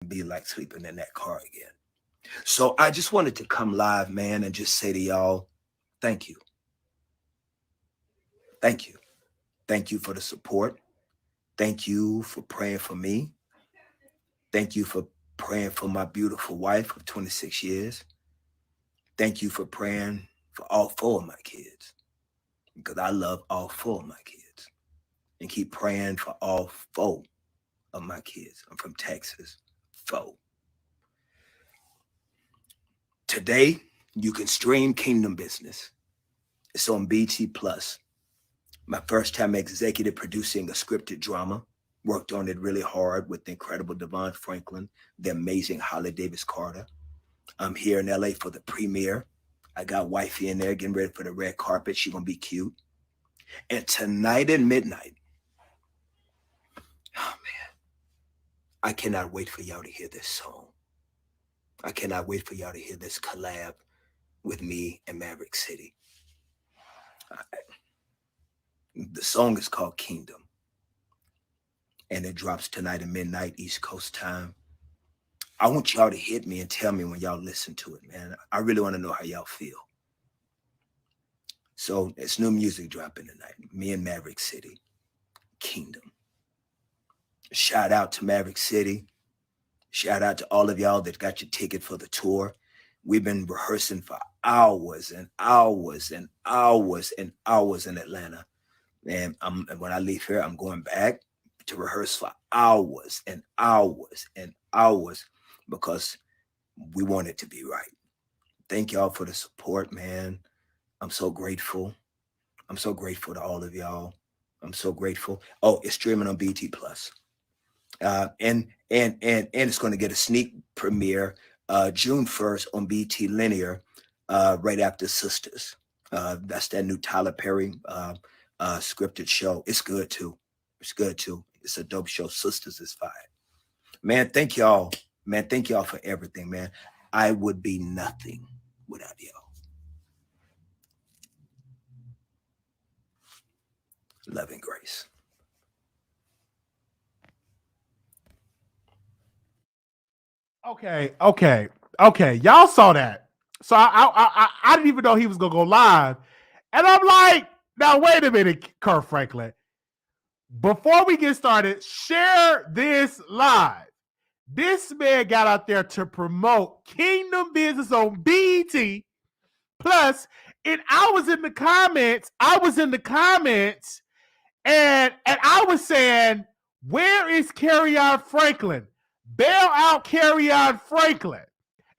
be like sleeping in that car again. So I just wanted to come live, man, and just say to y'all, thank you. Thank you. Thank you for the support. Thank you for praying for me. Thank you for praying for my beautiful wife of 26 years. Thank you for praying for all four of my kids because I love all four of my kids. And keep praying for all four of my kids. I'm from Texas. Four. Today, you can stream Kingdom Business. It's on BT Plus. My first time executive producing a scripted drama. Worked on it really hard with the incredible Devon Franklin, the amazing Holly Davis Carter. I'm here in LA for the premiere. I got wifey in there getting ready for the red carpet. She's going to be cute. And tonight at midnight, oh man, I cannot wait for y'all to hear this song. I cannot wait for y'all to hear this collab with me and Maverick City. The song is called Kingdom. And it drops tonight at midnight, East Coast time. I want y'all to hit me and tell me when y'all listen to it, man. I really want to know how y'all feel. So it's new music dropping tonight. Me and Maverick City. Kingdom. Shout out to Maverick City. Shout out to all of y'all that got your ticket for the tour. We've been rehearsing for hours and hours and hours and hours in Atlanta. And when I leave here, I'm going back to rehearse for hours and hours and hours because we want it to be right. Thank y'all for the support, man. I'm so grateful. I'm so grateful to all of y'all. I'm so grateful. Oh, it's streaming on BT Plus. And it's going to get a sneak premiere June 1st on BT Linear right after Sisters. That's that new Tyler Perry scripted show. It's good too. It's good too. It's a dope show. Sisters is fire. Man, thank y'all. Man, thank y'all for everything, man. I would be nothing without y'all. Love and grace. Okay. Y'all saw that. So I didn't even know he was gonna go live. And I'm like, now wait a minute, Kurt Franklin. Before we get started, share this live. This man got out there to promote Kingdom Business on BET Plus, and I was in the comments, and I was saying, where is Carry-On Franklin? Bail out Carry-On Franklin.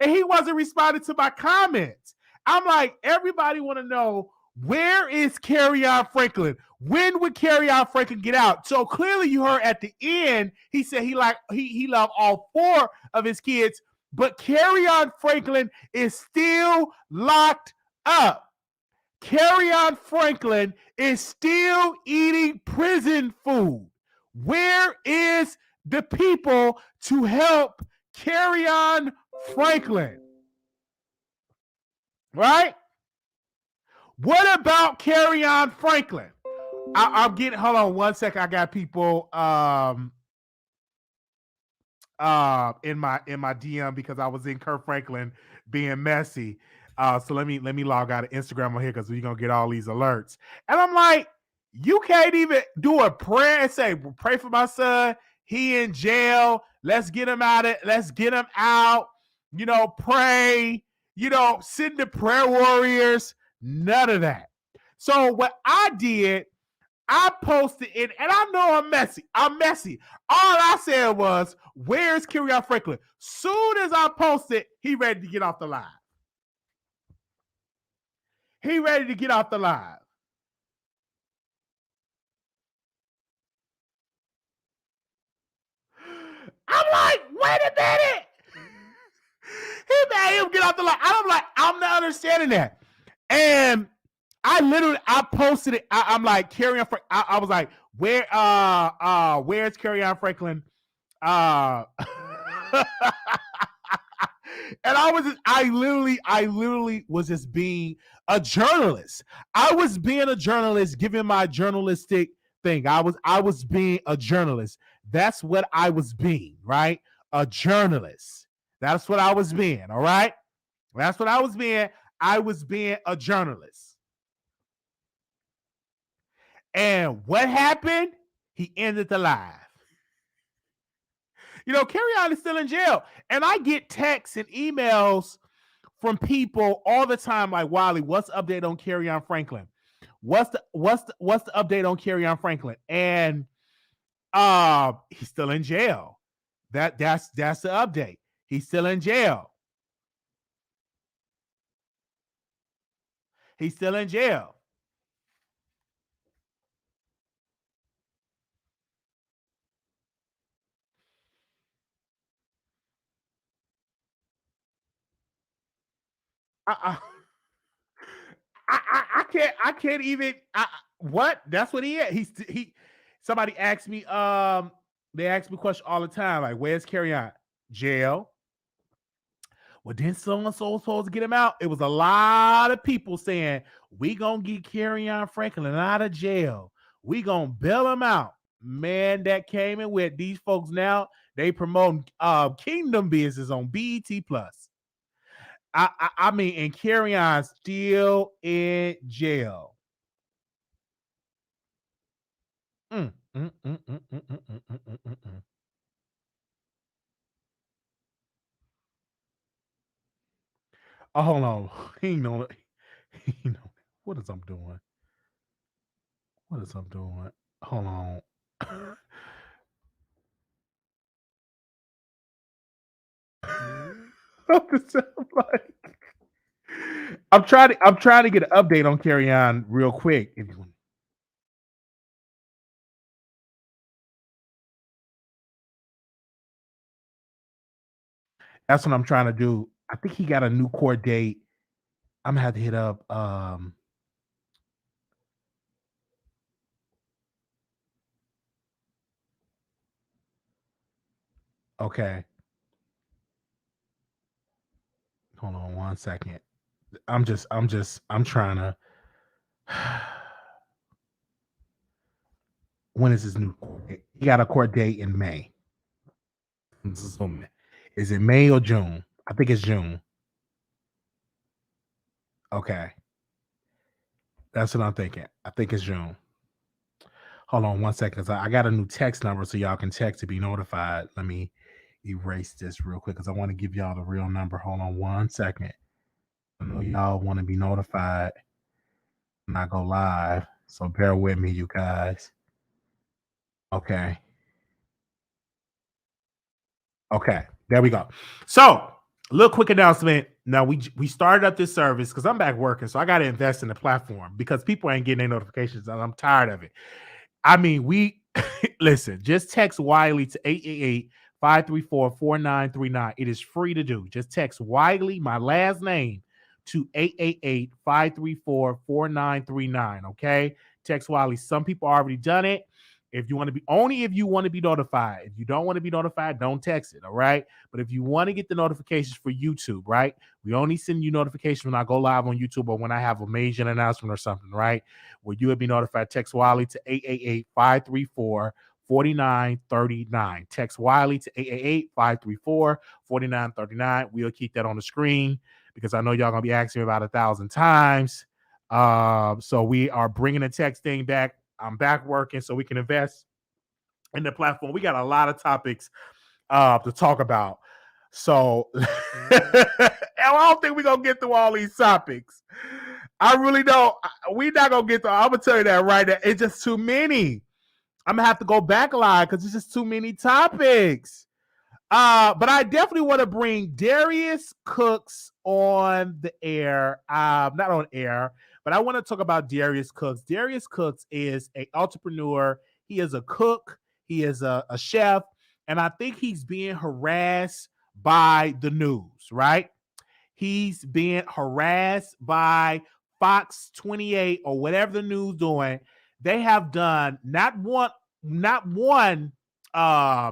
And he wasn't responding to my comments. I'm like, everybody want to know, where is Carry-On Franklin? When would Carry-On Franklin get out? So clearly you heard at the end, he said he loved all four of his kids, but Carry-On Franklin is still locked up. Carry-On Franklin is still eating prison food. Where is the people to help Carry-On Franklin? Right? What about Carry-On Franklin? I'm getting, hold on one second. I got people in my DM because I was in Kurt Franklin being messy. So let me log out of Instagram on here because we're gonna get all these alerts. And I'm like, you can't even do a prayer and say, pray for my son. He in jail. Let's get him out. Let's get him out. Pray. Send the prayer warriors. None of that. So what I did, I posted it, and I know I'm messy. All I said was, where's Carry-On Franklin? Soon as I posted, he ready to get off the live. I'm like, wait a minute. He made him get off the line. I'm like, I'm not understanding that. And I posted it. I'm like, Carry-On Franklin. I was like, where's Carry-On Franklin? And I literally was just being a journalist. I was being a journalist, giving my journalistic thing. I was being a journalist. That's what I was being, right? a journalist. That's what I was being, all right? That's what I was being. I was being a journalist. And what happened? He ended the live. You know, Carry On is still in jail. And I get texts and emails from people all the time like, Wiley, what's the update on Carry On Franklin? What's the update on Carry On Franklin? And he's still in jail. That's the update. He's still in jail. He's still in jail. I can't even. What? That's what he is. He. Somebody asked me. They ask me questions all the time, like, "Where's Carry On?" Jail. Well, then so and so supposed to get him out. It was a lot of people saying, "We gonna get Carry On Franklin out of jail. We gonna bail him out." Man, that came in with these folks now. They promoting Kingdom business on BET Plus. I mean, and Carry On still in jail. Oh, hold on. He know. He know. What is I'm doing? What is I'm doing? Hold on. I'm trying to get an update on Carry On real quick. That's what I'm trying to do. I think he got a new court date. I'm gonna have to hit up okay. Hold on 1 second. I'm trying to when is his new court date? He got a court date in May. Is it May or June? I think it's June. Okay. That's what I'm thinking. I think it's June. Hold on 1 second. I got a new text number so y'all can text to be notified. Let me erase this real quick because I want to give y'all the real number. Hold on 1 second. I know y'all want to be notified when I go live. So bear with me, you guys. Okay. Okay. There we go. So a little quick announcement. Now we started up this service because I'm back working, so I got to invest in the platform because people ain't getting their notifications, and I'm tired of it. I mean, we listen. Just text Wiley to 888-534-4939. It is free to do. Just text Wiley, my last name, to 888-534-4939. Okay, text Wiley. Some people already done it. If you want to be notified. If you don't want to be notified, don't text it. All right. But if you want to get the notifications for YouTube, right? We only send you notifications when I go live on YouTube or when I have a major announcement or something, right? Where you would be notified. Text Wiley to 888-534-4939. Text Wiley to 888-534-4939. We'll keep that on the screen because I know y'all gonna be asking me about 1,000 times. So we are bringing the text thing back. I'm back working so we can invest in the platform. We got a lot of topics to talk about. So I don't think we're going to get through all these topics. I really don't. We're not going to get through. I'm going to tell you that right now. It's just too many. I'm going to have to go back a lot because it's just too many topics. But I definitely want to bring Darius Cooks on the air. Not on air. But I want to talk about Darius Cooks. Darius Cooks is an entrepreneur. He is a cook. He is a chef. And I think he's being harassed by the news, right? He's being harassed by Fox 28 or whatever the news doing. They have done not one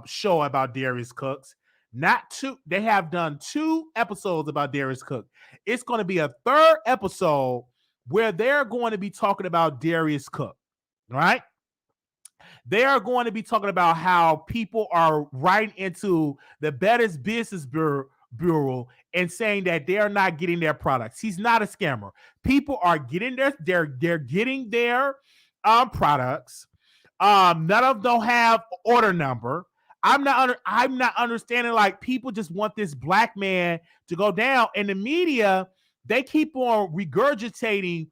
show about Darius Cooks, not two. They have done 2 episodes about Darius Cooks. It's going to be a 3rd episode where they're going to be talking about Darius Cooks, right? They are going to be talking about how people are writing into the Better Business Bureau and saying that they are not getting their products. He's not a scammer. People are getting they're getting their products. None of them have order number. I'm not understanding, like, people just want this black man to go down. And the media, they keep on regurgitating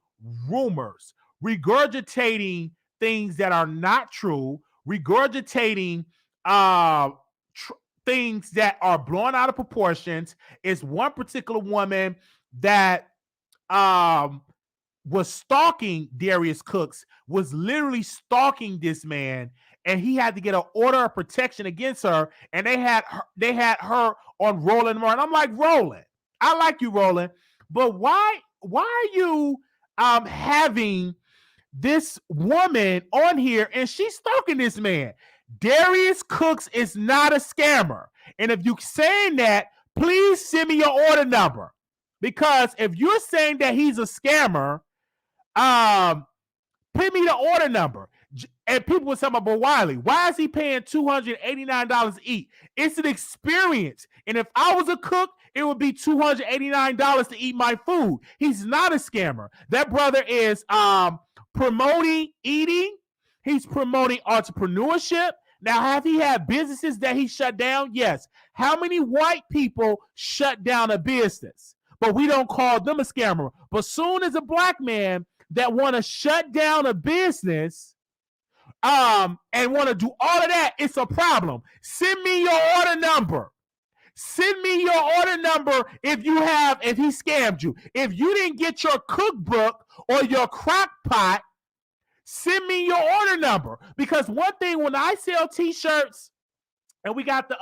rumors, regurgitating things that are not true, regurgitating things that are blown out of proportions. Is one particular woman that was stalking Darius Cooks, was literally stalking this man, and he had to get an order of protection against her, and they had her on Roland Martin. I'm like, Roland, I like you, Roland, but why are you having this woman on here and she's stalking this man? Darius Cooks is not a scammer. And if you're saying that, please send me your order number. Because if you're saying that he's a scammer, put me the order number. And people were talking about, but Wiley, why is he paying $289 to eat? It's an experience. And if I was a cook, it would be $289 to eat my food. He's not a scammer. That brother is promoting eating. He's promoting entrepreneurship. Now, have he had businesses that he shut down? Yes. How many white people shut down a business? But we don't call them a scammer. But soon as a black man that want to shut down a business and want to do all of that, it's a problem. Send me your order number. Send me your order number if he scammed you. If you didn't get your cookbook or your crock pot, send me your order number. Because one thing, when I sell t-shirts, and we got the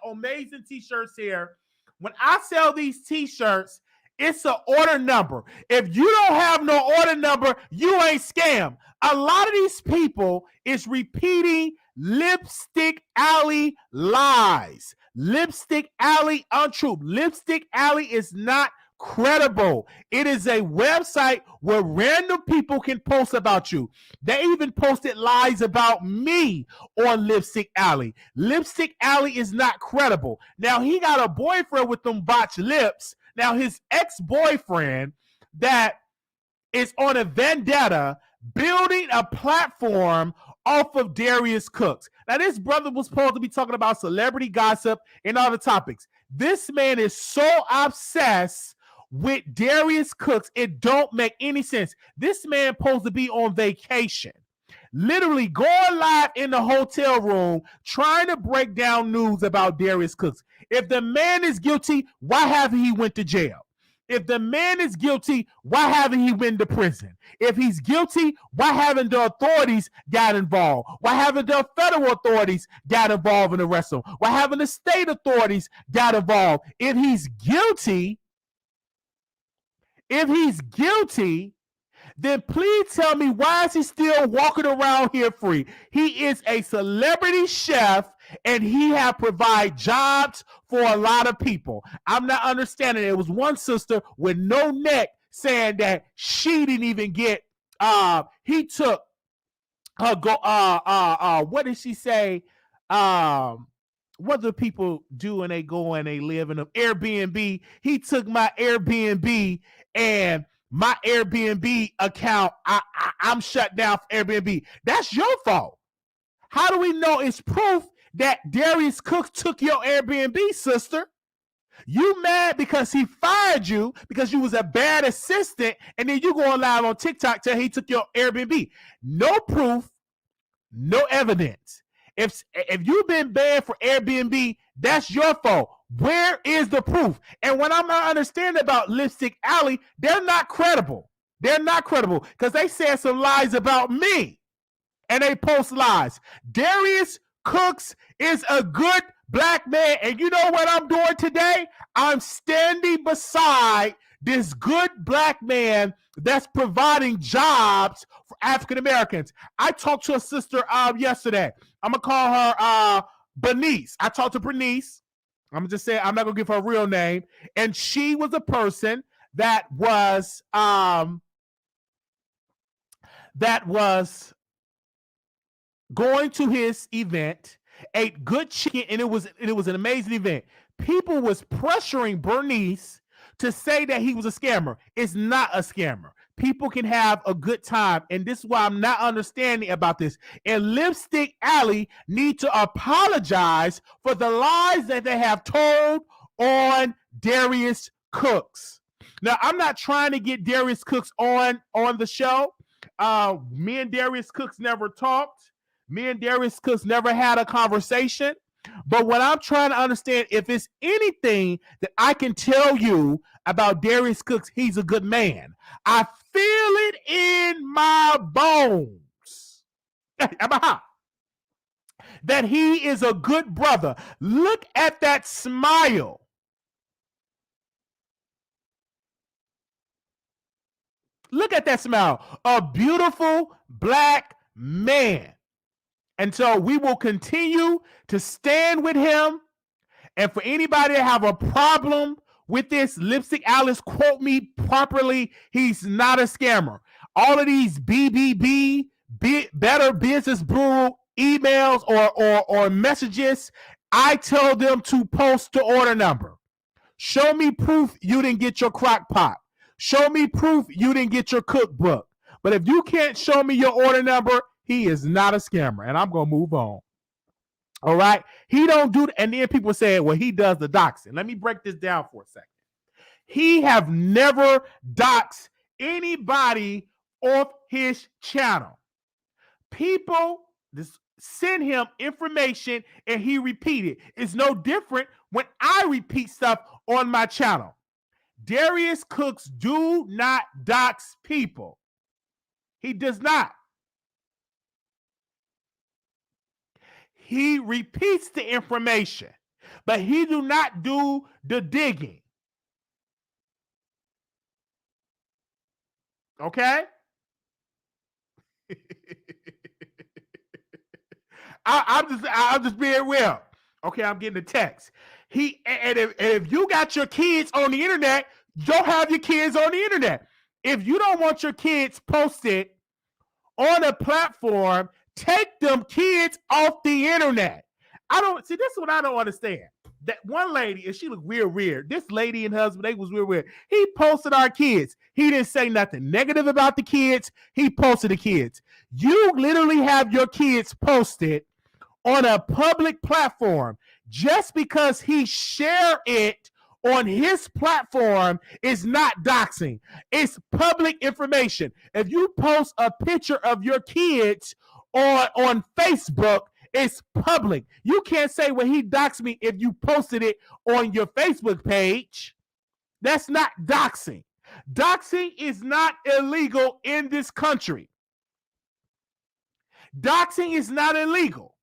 amazing t-shirts here. When I sell these t-shirts, it's an order number. If you don't have no order number, you ain't scam. A lot of these people is repeating Lipstick Alley lies. Lipstick Alley untruth. Lipstick Alley is not credible. It is a website where random people can post about you. They even posted lies about me on Lipstick Alley. Lipstick Alley is not credible. Now, he got a boyfriend with them botched lips. Now, his ex-boyfriend that is on a vendetta building a platform off of Darius Cooks. Now, this brother was supposed to be talking about celebrity gossip and other topics. This man is so obsessed with Darius Cooks, it don't make any sense. This man supposed to be on vacation, literally going live in the hotel room, trying to break down news about Darius Cooks. If the man is guilty, why haven't he went to jail? If the man is guilty, why haven't he been to prison? If he's guilty, why haven't the authorities got involved? Why haven't the federal authorities got involved in the arrest him? Why haven't the state authorities got involved? If he's guilty, then please tell me, why is he still walking around here free? He is a celebrity chef, and he have provide jobs for a lot of people. I'm not understanding. There was one sister with no neck saying that she didn't even get. He took her what did she say? What do people do when they go and they live in an Airbnb? He took my Airbnb, and my Airbnb account, I'm shut down for Airbnb. That's your fault. How do we know it's proof that Darius Cooks took your Airbnb, sister? You mad because he fired you because you was a bad assistant, and then you going live on TikTok telling he took your Airbnb. No proof, no evidence. If you've been banned for Airbnb, that's your fault. Where is the proof? And what I'm not understanding about Lipstick Alley, they're not credible. They're not credible because they said some lies about me, and they post lies. Darius Cooks is a good black man, and you know what I'm doing today? I'm standing beside this good black man that's providing jobs for African Americans. I talked to a sister yesterday. I'm gonna call her Bernice. I talked to Bernice. I'm gonna just say, I'm not gonna give her a real name, and she was a person that was going to his event, ate good chicken, and it was an amazing event. People was pressuring Bernice to say that he was a scammer. It's not a scammer. People can have a good time, and this is why I'm not understanding about this. And Lipstick Alley need to apologize for the lies that they have told on Darius Cooks. Now, I'm not trying to get Darius Cooks on the show. Me and Darius Cooks never talked. Me and Darius Cooks never had a conversation. But what I'm trying to understand, if it's anything that I can tell you about Darius Cooks, he's a good man. I feel it in my bones that he is a good brother. Look at that smile. Look at that smile. A beautiful black man. And so we will continue to stand with him. And for anybody to have a problem with this, Lipstick Alice, quote me properly, he's not a scammer. All of these BBB, Better Business Bureau emails or messages, I tell them to post the order number. Show me proof you didn't get your crock pot. Show me proof you didn't get your cookbook. But if you can't show me your order number, he is not a scammer. And I'm going to move on. All right? He don't do, and then people say, well, he does the doxing. Let me break this down for a second. He have never doxed anybody off his channel. People just send him information and he repeat it. It's no different when I repeat stuff on my channel. Darius Cooks do not dox people. He does not. He repeats the information, but he do not do the digging. Okay? I'm just being real. Okay, I'm getting a text. If you got your kids on the internet, don't have your kids on the internet. If you don't want your kids posted on a platform, take them kids off the internet. This is what I don't understand. That one lady, and she looked weird. This lady and husband, they was weird. He posted our kids. He didn't say nothing negative about the kids. He posted the kids. You literally have your kids posted on a public platform. Just because he shared it on his platform is not doxing. It's public information. If you post a picture of your kids on Facebook, it's public. You can't say, well, he doxed me if you posted it on your Facebook page. That's not doxing. Doxing is not illegal in this country. Doxing is not illegal.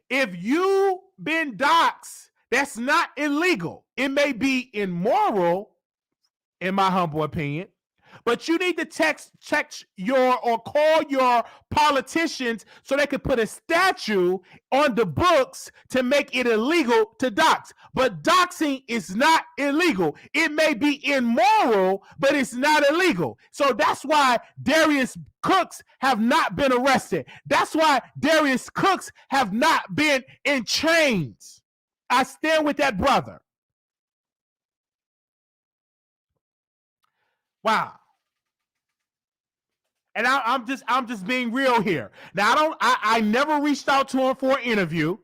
If you've been doxed, that's not illegal. It may be immoral, in my humble opinion, but you need to check or call your politicians so they can put a statute on the books to make it illegal to dox. But doxing is not illegal. It may be immoral, but it's not illegal. So that's why Darius Cooks have not been arrested. That's why Darius Cooks have not been in chains. I stand with that brother. Wow. And I'm just being real here. Now I never reached out to him for an interview.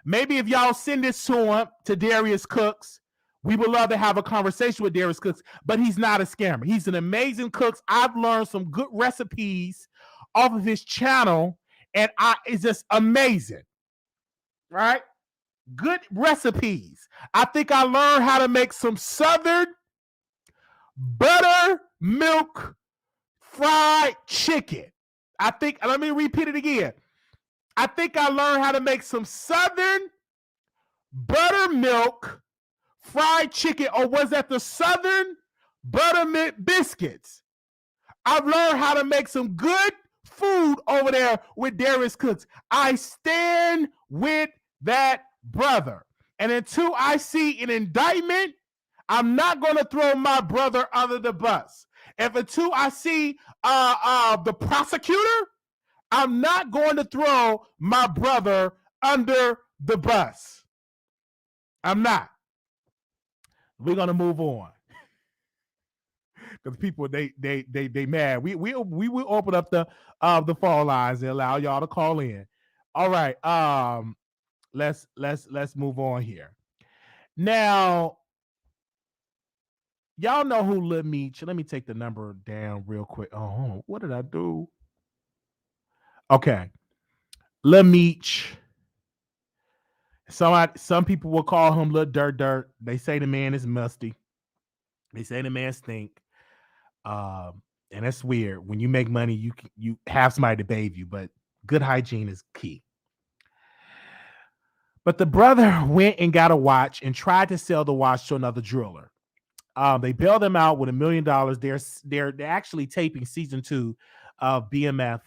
Maybe if y'all send this to Darius Cooks, we would love to have a conversation with Darius Cooks, but he's not a scammer. He's an amazing cook. I've learned some good recipes off of his channel, and it's just amazing. Right? Good recipes. I think I learned how to make some Southern buttermilk fried chicken. Let me repeat it again. I think I learned how to make some Southern buttermilk fried chicken, or was that the Southern buttermilk biscuits? I've learned how to make some good food over there with Darius Cooks. I stand with that brother. And until I see an indictment, I'm not going to throw my brother under the bus. Until I see the prosecutor, I'm not going to throw my brother under the bus. I'm not. We're gonna move on because people they mad. We will open up the phone lines and allow y'all to call in. All right. Let's move on here. Now, y'all know who Lil Meech. Let me take the number down real quick. Oh, what did I do? Okay. Lil Meech. Some people will call him Lil Dirt. They say the man is musty. They say the man stink. And that's weird. When you make money, you have somebody to bathe you, but good hygiene is key. But the brother went and got a watch and tried to sell the watch to another jeweler. They bailed him out with $1 million. They're actually taping season 2 of BMF.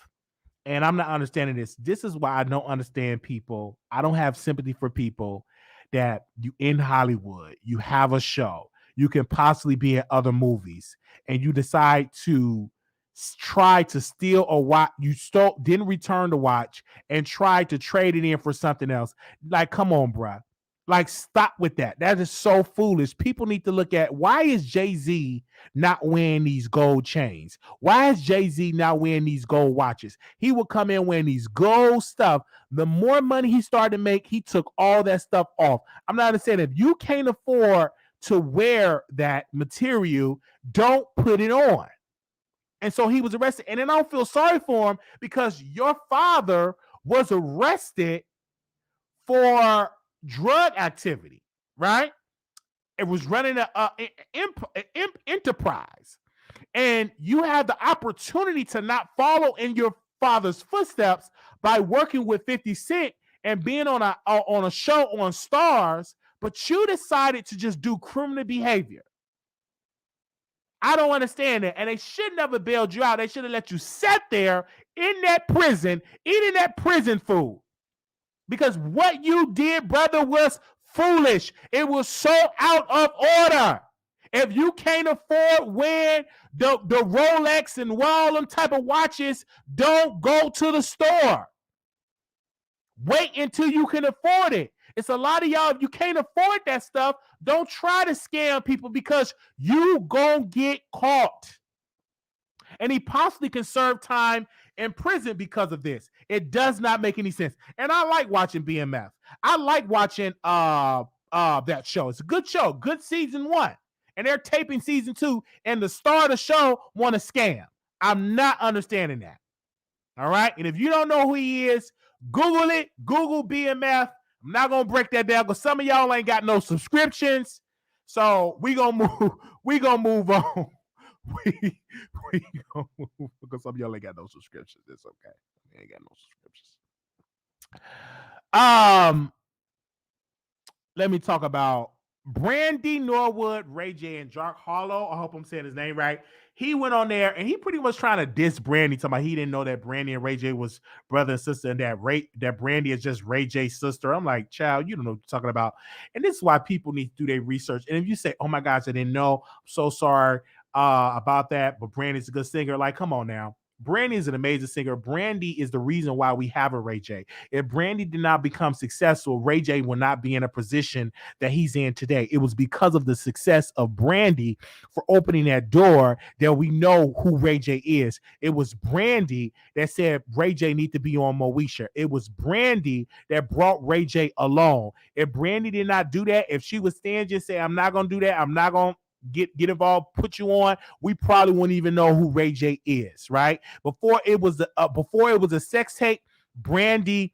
And I'm not understanding this. This is why I don't understand people. I don't have sympathy for people that you in Hollywood, you have a show, you can possibly be in other movies, and you decide to try to steal a watch. You didn't return the watch and tried to trade it in for something else. Like, come on, bruh. Like, stop with that. That is so foolish. People need to look at, why is Jay-Z not wearing these gold chains? Why is Jay-Z not wearing these gold watches? He would come in wearing these gold stuff. The more money he started to make, he took all that stuff off. I'm not saying if you can't afford to wear that material, don't put it on. And so he was arrested. And then I don't feel sorry for him because your father was arrested for drug activity, right? It was running an enterprise, and you have the opportunity to not follow in your father's footsteps by working with 50 Cent and being on a show on Stars, but you decided to just do criminal behavior. I don't understand that. And they should never bailed you out. They should have let you sit there in that prison, eating that prison food. Because what you did, brother, was foolish. It was so out of order. If you can't afford wearing the Rolex and all them type of watches, don't go to the store. Wait until you can afford it. It's a lot of y'all, if you can't afford that stuff, don't try to scam people because you gonna get caught. And he possibly can serve time in prison because of this. It does not make any sense. And I like watching BMF. I like watching that show. It's a good show. Good season 1. And they're taping season 2. And the star of the show want to scam. I'm not understanding that. All right. And if you don't know who he is, Google it. Google BMF. I'm not gonna break that down because some of y'all ain't got no subscriptions. So we gonna move on. we gonna move because some of y'all ain't got no subscriptions. It's okay. We ain't got no subscriptions. Let me talk about Brandy, Norwood, Ray J, and Jack Harlow. I hope I'm saying his name right. He went on there and he pretty much trying to diss Brandy, talking about he didn't know that Brandy and Ray J was brother and sister, and that Brandy is just Ray J's sister. I'm like, child, you don't know what you're talking about. And this is why people need to do their research. And if you say, oh my gosh, I didn't know, I'm so sorry about that, but Brandy's a good singer. Like, come on now. Brandy is an amazing singer. Brandy is the reason why we have a Ray J. If Brandy did not become successful, Ray J would not be in a position that he's in today. It was because of the success of Brandy for opening that door that we know who Ray J is. It was Brandy that said Ray J need to be on Moesha. It was Brandy that brought Ray J along. If Brandy did not do that, if she was stand just say, I'm not going to do that, I'm not going to get involved, put you on, we probably wouldn't even know who Ray J is, right? Before it was a sex tape, Brandy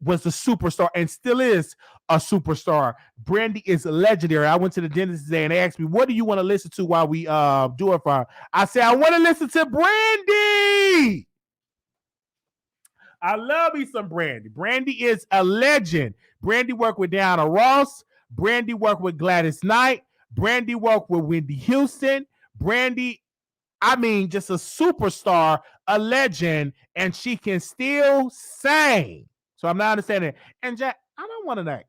was a superstar and still is a superstar. Brandy is legendary. I went to the dentist today and they asked me, what do you want to listen to while we do it for her? I said, I want to listen to Brandy. I love me some Brandy. Brandy is a legend. Brandy worked with Diana Ross. Brandy worked with Gladys Knight. Brandy worked with Wendy Houston. Brandy, I mean, just a superstar, a legend, and she can still sing. So I'm not understanding. And Jack, I don't want to like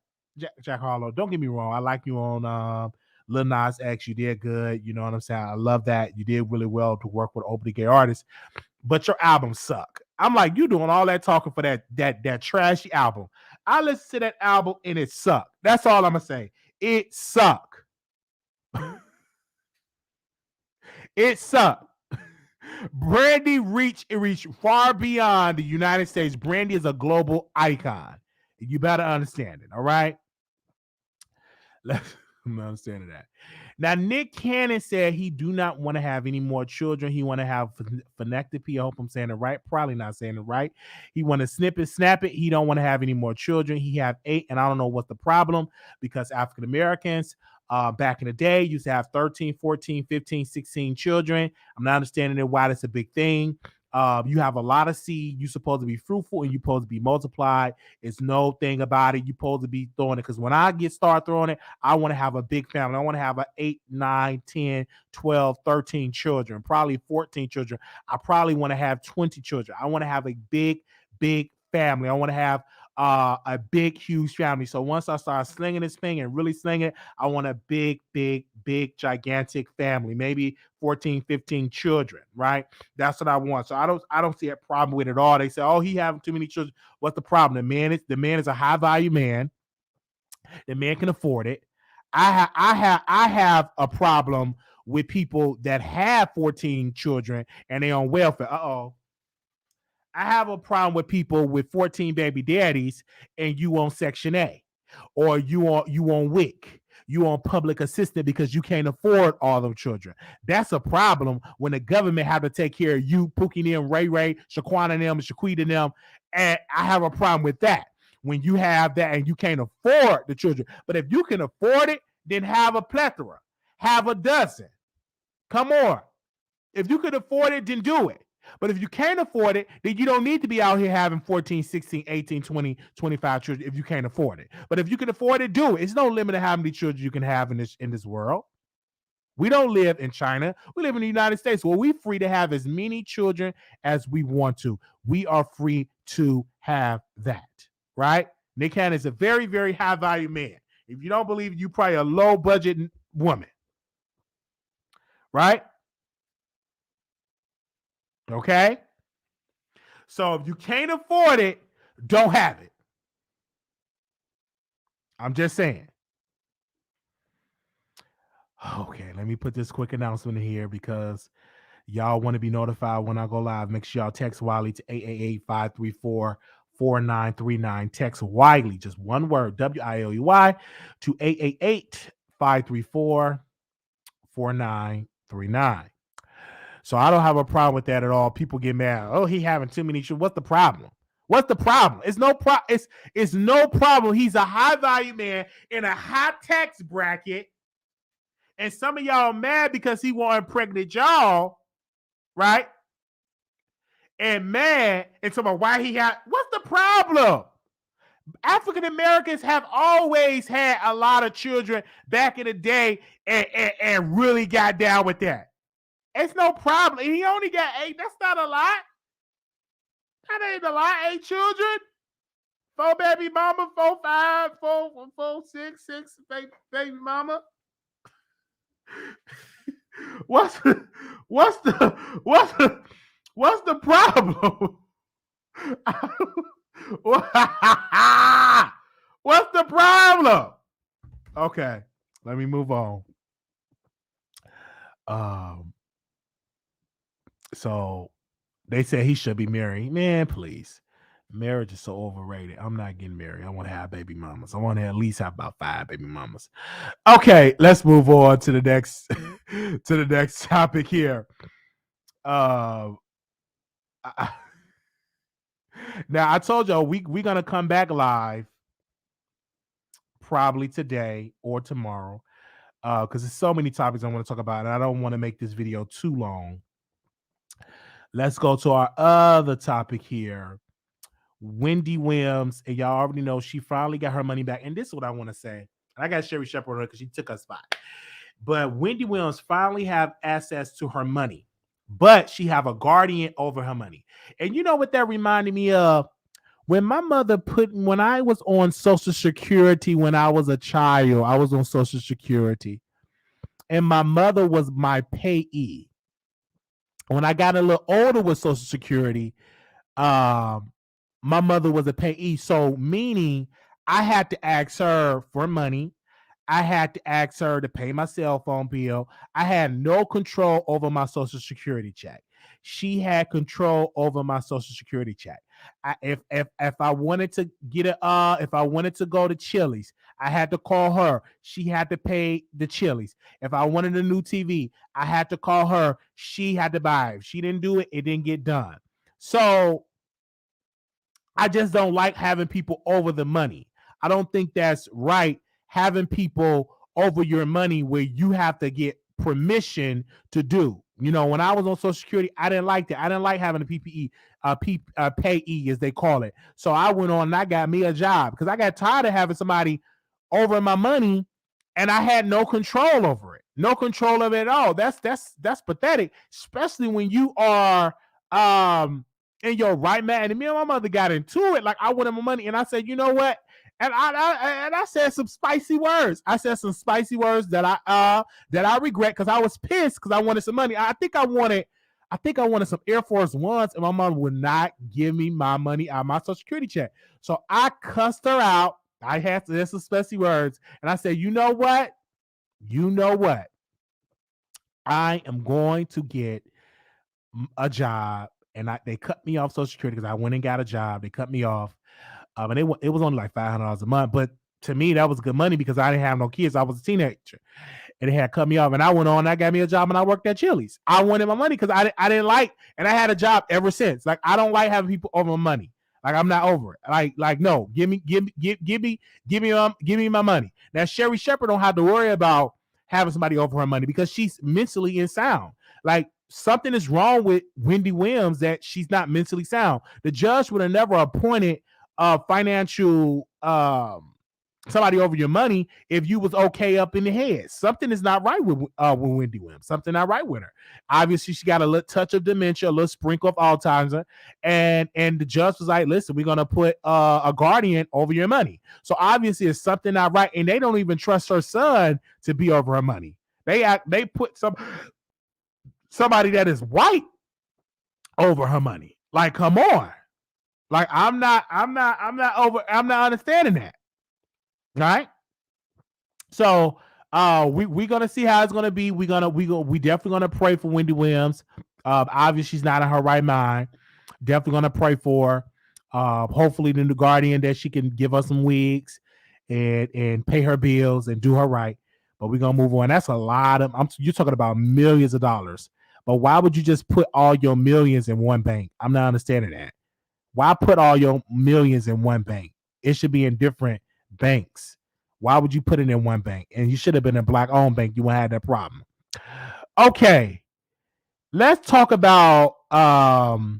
Jack Harlow. Don't get me wrong. I like you on Lil Nas X. You did good. You know what I'm saying? I love that. You did really well to work with openly gay artists. But your albums suck. I'm like, you doing all that talking for that trashy album. I listened to that album and it sucked. That's all I'm gonna say. It sucked. It sucked. Brandy reached far beyond the United States. Brandy is a global icon. You better understand it. All right. I'm understanding that. Now, Nick Cannon said he do not want to have any more children. He want to have phonectopy. I hope I'm saying it right. Probably not saying it right. He want to snip it, snap it. He don't want to have any more children. He have 8, and I don't know what's the problem, because African Americans back in the day used to have 13, 14, 15, 16 children. I'm not understanding why that's a big thing. You have a lot of seed. You're supposed to be fruitful and you're supposed to be multiplied. It's no thing about it. You're supposed to be throwing it, because when I start throwing it, I want to have a big family. I want to have 8, 9, 10, 12, 13 children, probably 14 children. I probably want to have 20 children. I want to have a big, big family. I want to have a big, huge family. So once I start slinging this thing and really slinging it, I want a big, big, big, gigantic family, maybe 14, 15 children, right? That's what I want. So I don't see a problem with it at all. They say, oh, he having too many children. What's the problem? The man is a high value man. The man can afford it. I have a problem with people that have 14 children and they're on welfare. I have a problem with people with 14 baby daddies and you on Section A, or you on WIC, you on public assistance because you can't afford all those children. That's a problem when the government have to take care of you, Pookie them, Ray Ray, Shaquana them, Shaquita them, and I have a problem with that when you have that and you can't afford the children. But if you can afford it, then have a plethora, have a dozen. Come on. If you could afford it, then do it. But if you can't afford it, then you don't need to be out here having 14, 16, 18, 20, 25 children if you can't afford it. But if you can afford it, do it. It's no limit to how many children you can have in this world. We don't live in China. We live in the United States. Well, we're free to have as many children as we want to. We are free to have that, right? Nick Cannon is a very, very high-value man. If you don't believe it, you're probably a low-budget woman, right? Okay? So if you can't afford it, don't have it. I'm just saying. Okay, let me put this quick announcement in here because y'all want to be notified when I go live. Make sure y'all text Wiley to 888-534-4939. Text Wiley, just one word, W-I-L-E-Y, to 888-534-4939. So I don't have a problem with that at all. People get mad. Oh, he having too many children. What's the problem? What's the problem? It's no problem. He's a high value man in a high tax bracket. And some of y'all mad because he won't impregnate y'all, right? And mad and talking about why he had. What's the problem? African Americans have always had a lot of children back in the day and really got down with that. It's no problem. He only got 8. That's not a lot. That ain't a lot. 8 children. 4 baby mama, 4, 5, 4, 6, 6 baby mama. What's the problem? What's the problem? Okay, let me move on. So they said he should be married. Man, please. Marriage is so overrated. I'm not getting married. I want to have baby mamas. I want to at least have about 5 baby mamas. Okay, let's move on to the next topic here. Now I told y'all we're gonna come back live probably today or tomorrow because there's so many topics I want to talk about, and I don't want to make this video too long. Let's go to our other topic here. Wendy Williams, and y'all already know she finally got her money back. And this is what I want to say. And I got Sherry Shepard on her because she took her spot. But Wendy Williams finally have access to her money, but she have a guardian over her money. And you know what that reminded me of? When my mother when I was on Social Security when I was a child, I was on Social Security, and my mother was my payee. When I got a little older with Social Security, my mother was a payee, so meaning I had to ask her for money. I had to ask her to pay my cell phone bill. I had no control over my social security check. She had control over my social security check. If I wanted to get if I wanted to go to Chili's, I had to call her. She had to pay the Chili's. If I wanted a new TV, I had to call her. She had to buy it. If she didn't do it, it didn't get done. So I just don't like having people over the money. I don't think that's right, having people over your money where you have to get permission to do. You know, when I was on Social Security, I didn't like that. I didn't like having a PPE, payee as they call it. So I went on and I got me a job because I got tired of having somebody over my money and I had no control over it. No control of it at all. That's pathetic, especially when you are in your right man. And me and my mother got into it. Like I wanted my money, and I said, you know what? And I said some spicy words. I said some spicy words that I regret because I was pissed because I wanted some money. I think I wanted some Air Force Ones, and my mom would not give me my money out of my Social Security check. So I cussed her out. I had to say some spicy words, and I said, you know what? I am going to get a job, and they cut me off Social Security because I went and got a job. They cut me off. And it was only like $500 a month, but to me that was good money because I didn't have no kids. I was a teenager, and they had cut me off. And I went on. I got me a job, and I worked at Chili's. I wanted my money because I didn't like, and I had a job ever since. Like I don't like having people over my money. Like I'm not over it. Like no, give me my money. Now Sherry Shepherd don't have to worry about having somebody over her money because she's mentally unsound. Like something is wrong with Wendy Williams that she's not mentally sound. The judge would have never appointed financial somebody over your money if you was okay up in the head. Something is not right with Wendy Williams. Something not right with her. Obviously, she got a little touch of dementia, a little sprinkle of Alzheimer's, and the judge was like, "Listen, we're gonna put a guardian over your money." So obviously, it's something not right, and they don't even trust her son to be over her money. They put somebody that is white over her money. Like, come on. Like I'm not understanding that. All right. So we're gonna see how it's gonna be. We definitely gonna pray for Wendy Williams. Obviously she's not in her right mind. Definitely gonna pray for her. Hopefully the new guardian that she can give us some wigs and pay her bills and do her right. But we're gonna move on. That's a lot of you're talking about millions of dollars. But why would you just put all your millions in one bank? I'm not understanding that. Why put all your millions in one bank? It should be in different banks. Why would you put it in one bank? And you should have been a black-owned bank. You wouldn't have that problem. Okay. Let's talk about the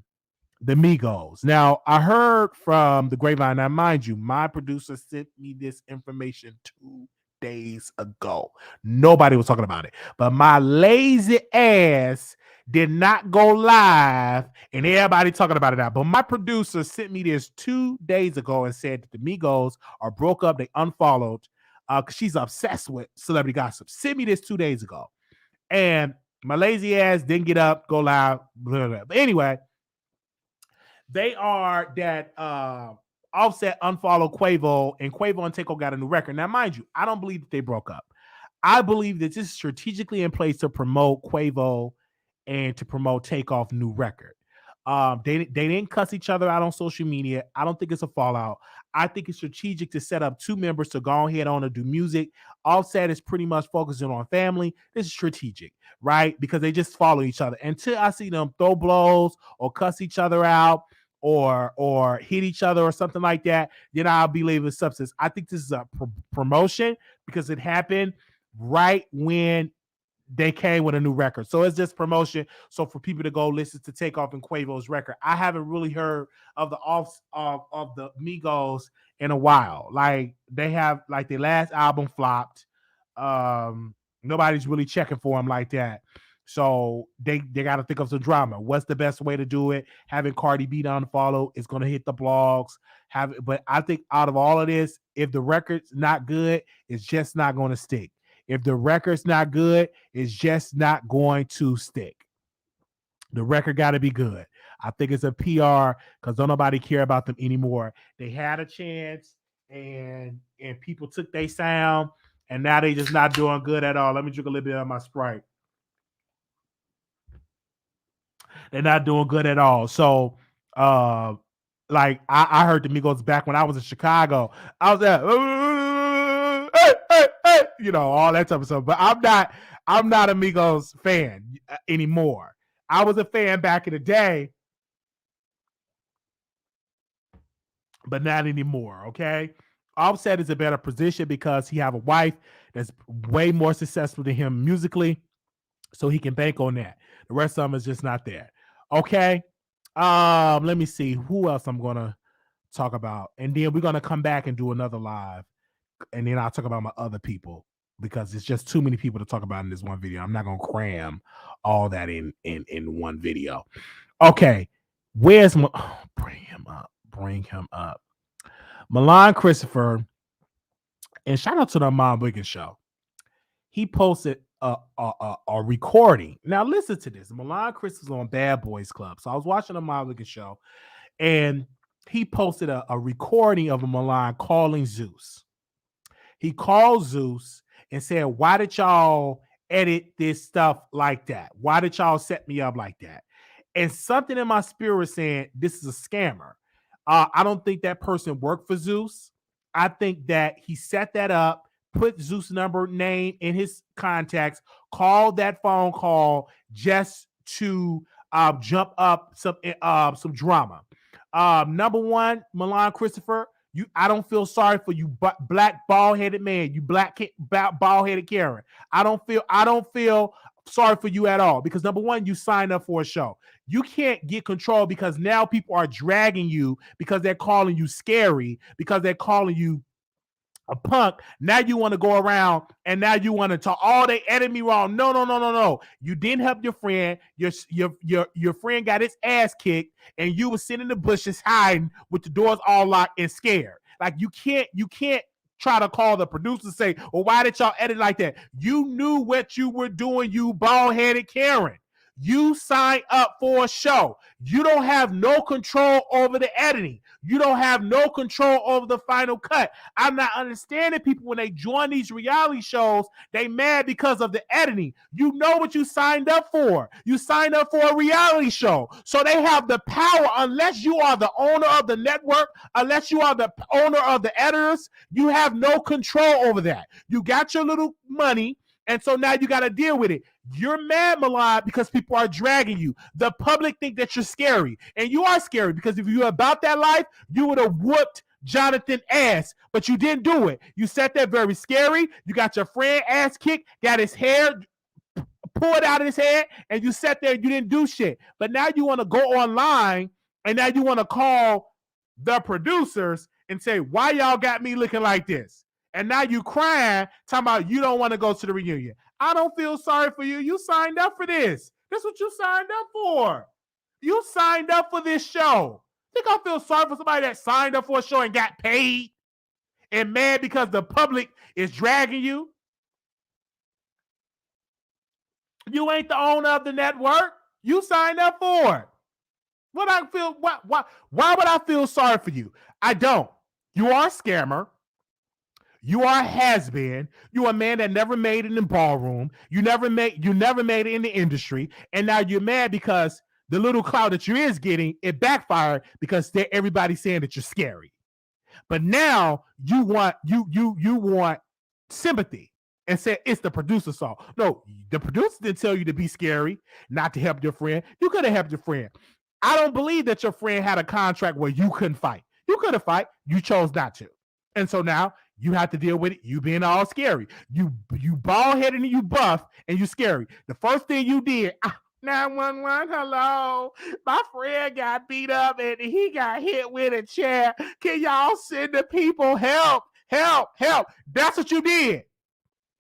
Migos. Now, I heard from the grapevine. Now, mind you, my producer sent me this information 2 days ago. Nobody was talking about it. But my lazy ass did not go live, and everybody talking about it now. But my producer sent me this 2 days ago and said that the Migos are broke up. They unfollowed because she's obsessed with celebrity gossip. Sent me this 2 days ago, and my lazy ass didn't get up, go live. Blah, blah. But anyway, they are that Offset unfollowed Quavo, and Quavo and Takeover got a new record. Now, mind you, I don't believe that they broke up. I believe that this is strategically in place to promote Quavo and to promote Takeoff new record. They didn't cuss each other out on social media. I don't think it's a fallout. I think it's strategic to set up two members to go ahead on and do music. Offset is pretty much focusing on family. This is strategic, right? Because they just follow each other. Until I see them throw blows or cuss each other out or hit each other or something like that, then I'll believe in substance. I think this is a promotion because it happened right when they came with a new record. So it's just promotion. So for people to go listen to Takeoff and Quavo's record. I haven't really heard of the of the Migos in a while. Like they have, like their last album flopped. Nobody's really checking for them like that. So they got to think of some drama. What's the best way to do it? Having Cardi B unfollow is going to hit the blogs. But I think out of all of this, if the record's not good, it's just not going to stick. If the record's not good, it's just not going to stick. The record got to be good. I think it's a PR because don't nobody care about them anymore. They had a chance and people took their sound and now they just not doing good at all. Let me drink a little bit of my Sprite. They're not doing good at all. So like I heard the Migos back when I was in Chicago. I was there, you know, all that type of stuff. But I'm not a Migos fan anymore. I was a fan back in the day, but not anymore. Okay. Offset is a better position because he have a wife that's way more successful than him musically, so he can bank on that. The rest of them is just not there. Okay. Let me see who else I'm gonna talk about, and then we're gonna come back and do another live, and then I'll talk about my other people because it's just too many people to talk about in this one video. I'm not gonna cram all that in one video. Okay, where's bring him up. Milan Christopher, and shout out to the Mom Wiggins show. He posted a recording. Now listen to this. Milan Christopher's on Bad Boys Club. So I was watching the Mom Wiggins show, and he posted a recording of a Milan calling Zeus. He called Zeus and said, why did y'all edit this stuff like that? Why did y'all set me up like that? And something in my spirit was saying, this is a scammer. I don't think that person worked for Zeus. I think that he set that up, put Zeus' name in his contacts, called that phone call just to jump up some drama. Number one, Milan Christopher, I don't feel sorry for you, black bald-headed man, you black bald-headed Karen. I don't feel sorry for you at all because number one, you signed up for a show. You can't get control because now people are dragging you because they're calling you scary, because they're calling you a punk. Now you want to go around and now you want to talk. Oh, they edited me wrong. No. You didn't help your friend. Your friend got his ass kicked, and you were sitting in the bushes hiding with the doors all locked and scared. Like you can't try to call the producer and say, well, why did y'all edit like that? You knew what you were doing, you bald-headed Karen. You signed up for a show. You don't have no control over the editing. You don't have no control over the final cut. I'm not understanding people when they join these reality shows, they mad because of the editing. You know what you signed up for. You signed up for a reality show. So they have the power, unless you are the owner of the network, unless you are the owner of the editors, you have no control over that. You got your little money, and so now you got to deal with it. You're mad, Milan, because people are dragging you. The public think that you're scary. And you are scary because if you were about that life, you would have whooped Jonathan ass. But you didn't do it. You sat there very scary. You got your friend ass kicked, got his hair pulled out of his head, and you sat there and you didn't do shit. But now you want to go online, and now you want to call the producers and say, why y'all got me looking like this? And now you crying, talking about you don't want to go to the reunion. I don't feel sorry for you. You signed up for this. That's what you signed up for. You signed up for this show. Think I feel sorry for somebody that signed up for a show and got paid and mad because the public is dragging you? You ain't the owner of the network. You signed up for it. Why would I feel sorry for you? I don't. You are a scammer. You are a has-been. You're a man that never made it in the ballroom. You never made it in the industry. And now you're mad because the little clout that you is getting, it backfired because everybody's saying that you're scary. But now you want sympathy and say it's the producer's fault. No, the producer didn't tell you to be scary, not to help your friend. You could have helped your friend. I don't believe that your friend had a contract where you couldn't fight. You could have fight. You chose not to. And so now you have to deal with it. You being all scary. You bald-headed and you buff and you scary. The first thing you did, 911, hello. My friend got beat up and he got hit with a chair. Can y'all send the people help? Help. That's what you did.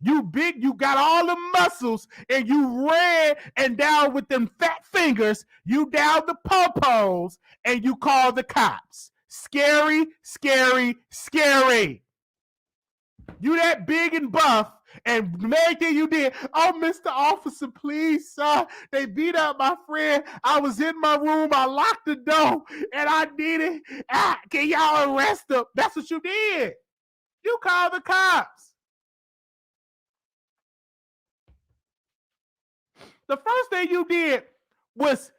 You got all the muscles and you ran and down with them fat fingers, you down the popos and you called the cops. Scary. You that big and buff And the main thing you did, oh, Mr. Officer, please, sir. They beat up my friend. I was in my room. I locked the door and I needed, can y'all arrest him? That's what you did. You called the cops. The first thing you did was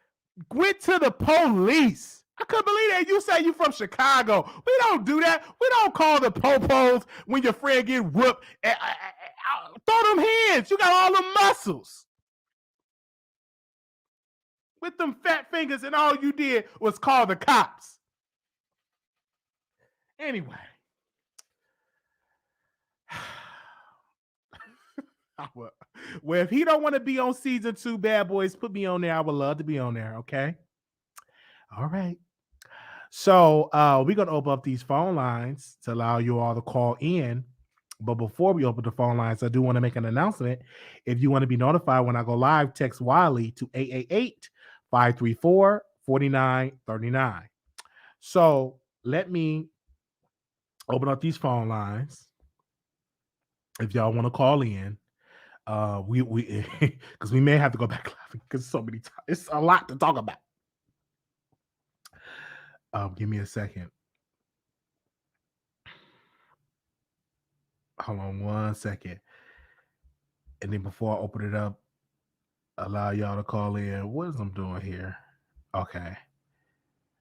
went to the police. I couldn't believe that. You say you from Chicago. We don't do that. We don't call the popos when your friend get whooped. Throw them hands. You got all the muscles. With them fat fingers, and all you did was call the cops. Anyway. Well, if he don't want to be on season 2, Bad Boys, put me on there. I would love to be on there, okay? All right. So we're going to open up these phone lines to allow you all to call in. But before we open the phone lines, I do want to make an announcement. If you want to be notified when I go live, text Wiley to 888-534-4939. So let me open up these phone lines. If y'all want to call in, we because we may have to go back live because so many times. It's a lot to talk about. Give me a second. Hold on 1 second. And then before I open it up, allow y'all to call in. What is I'm doing here? Okay.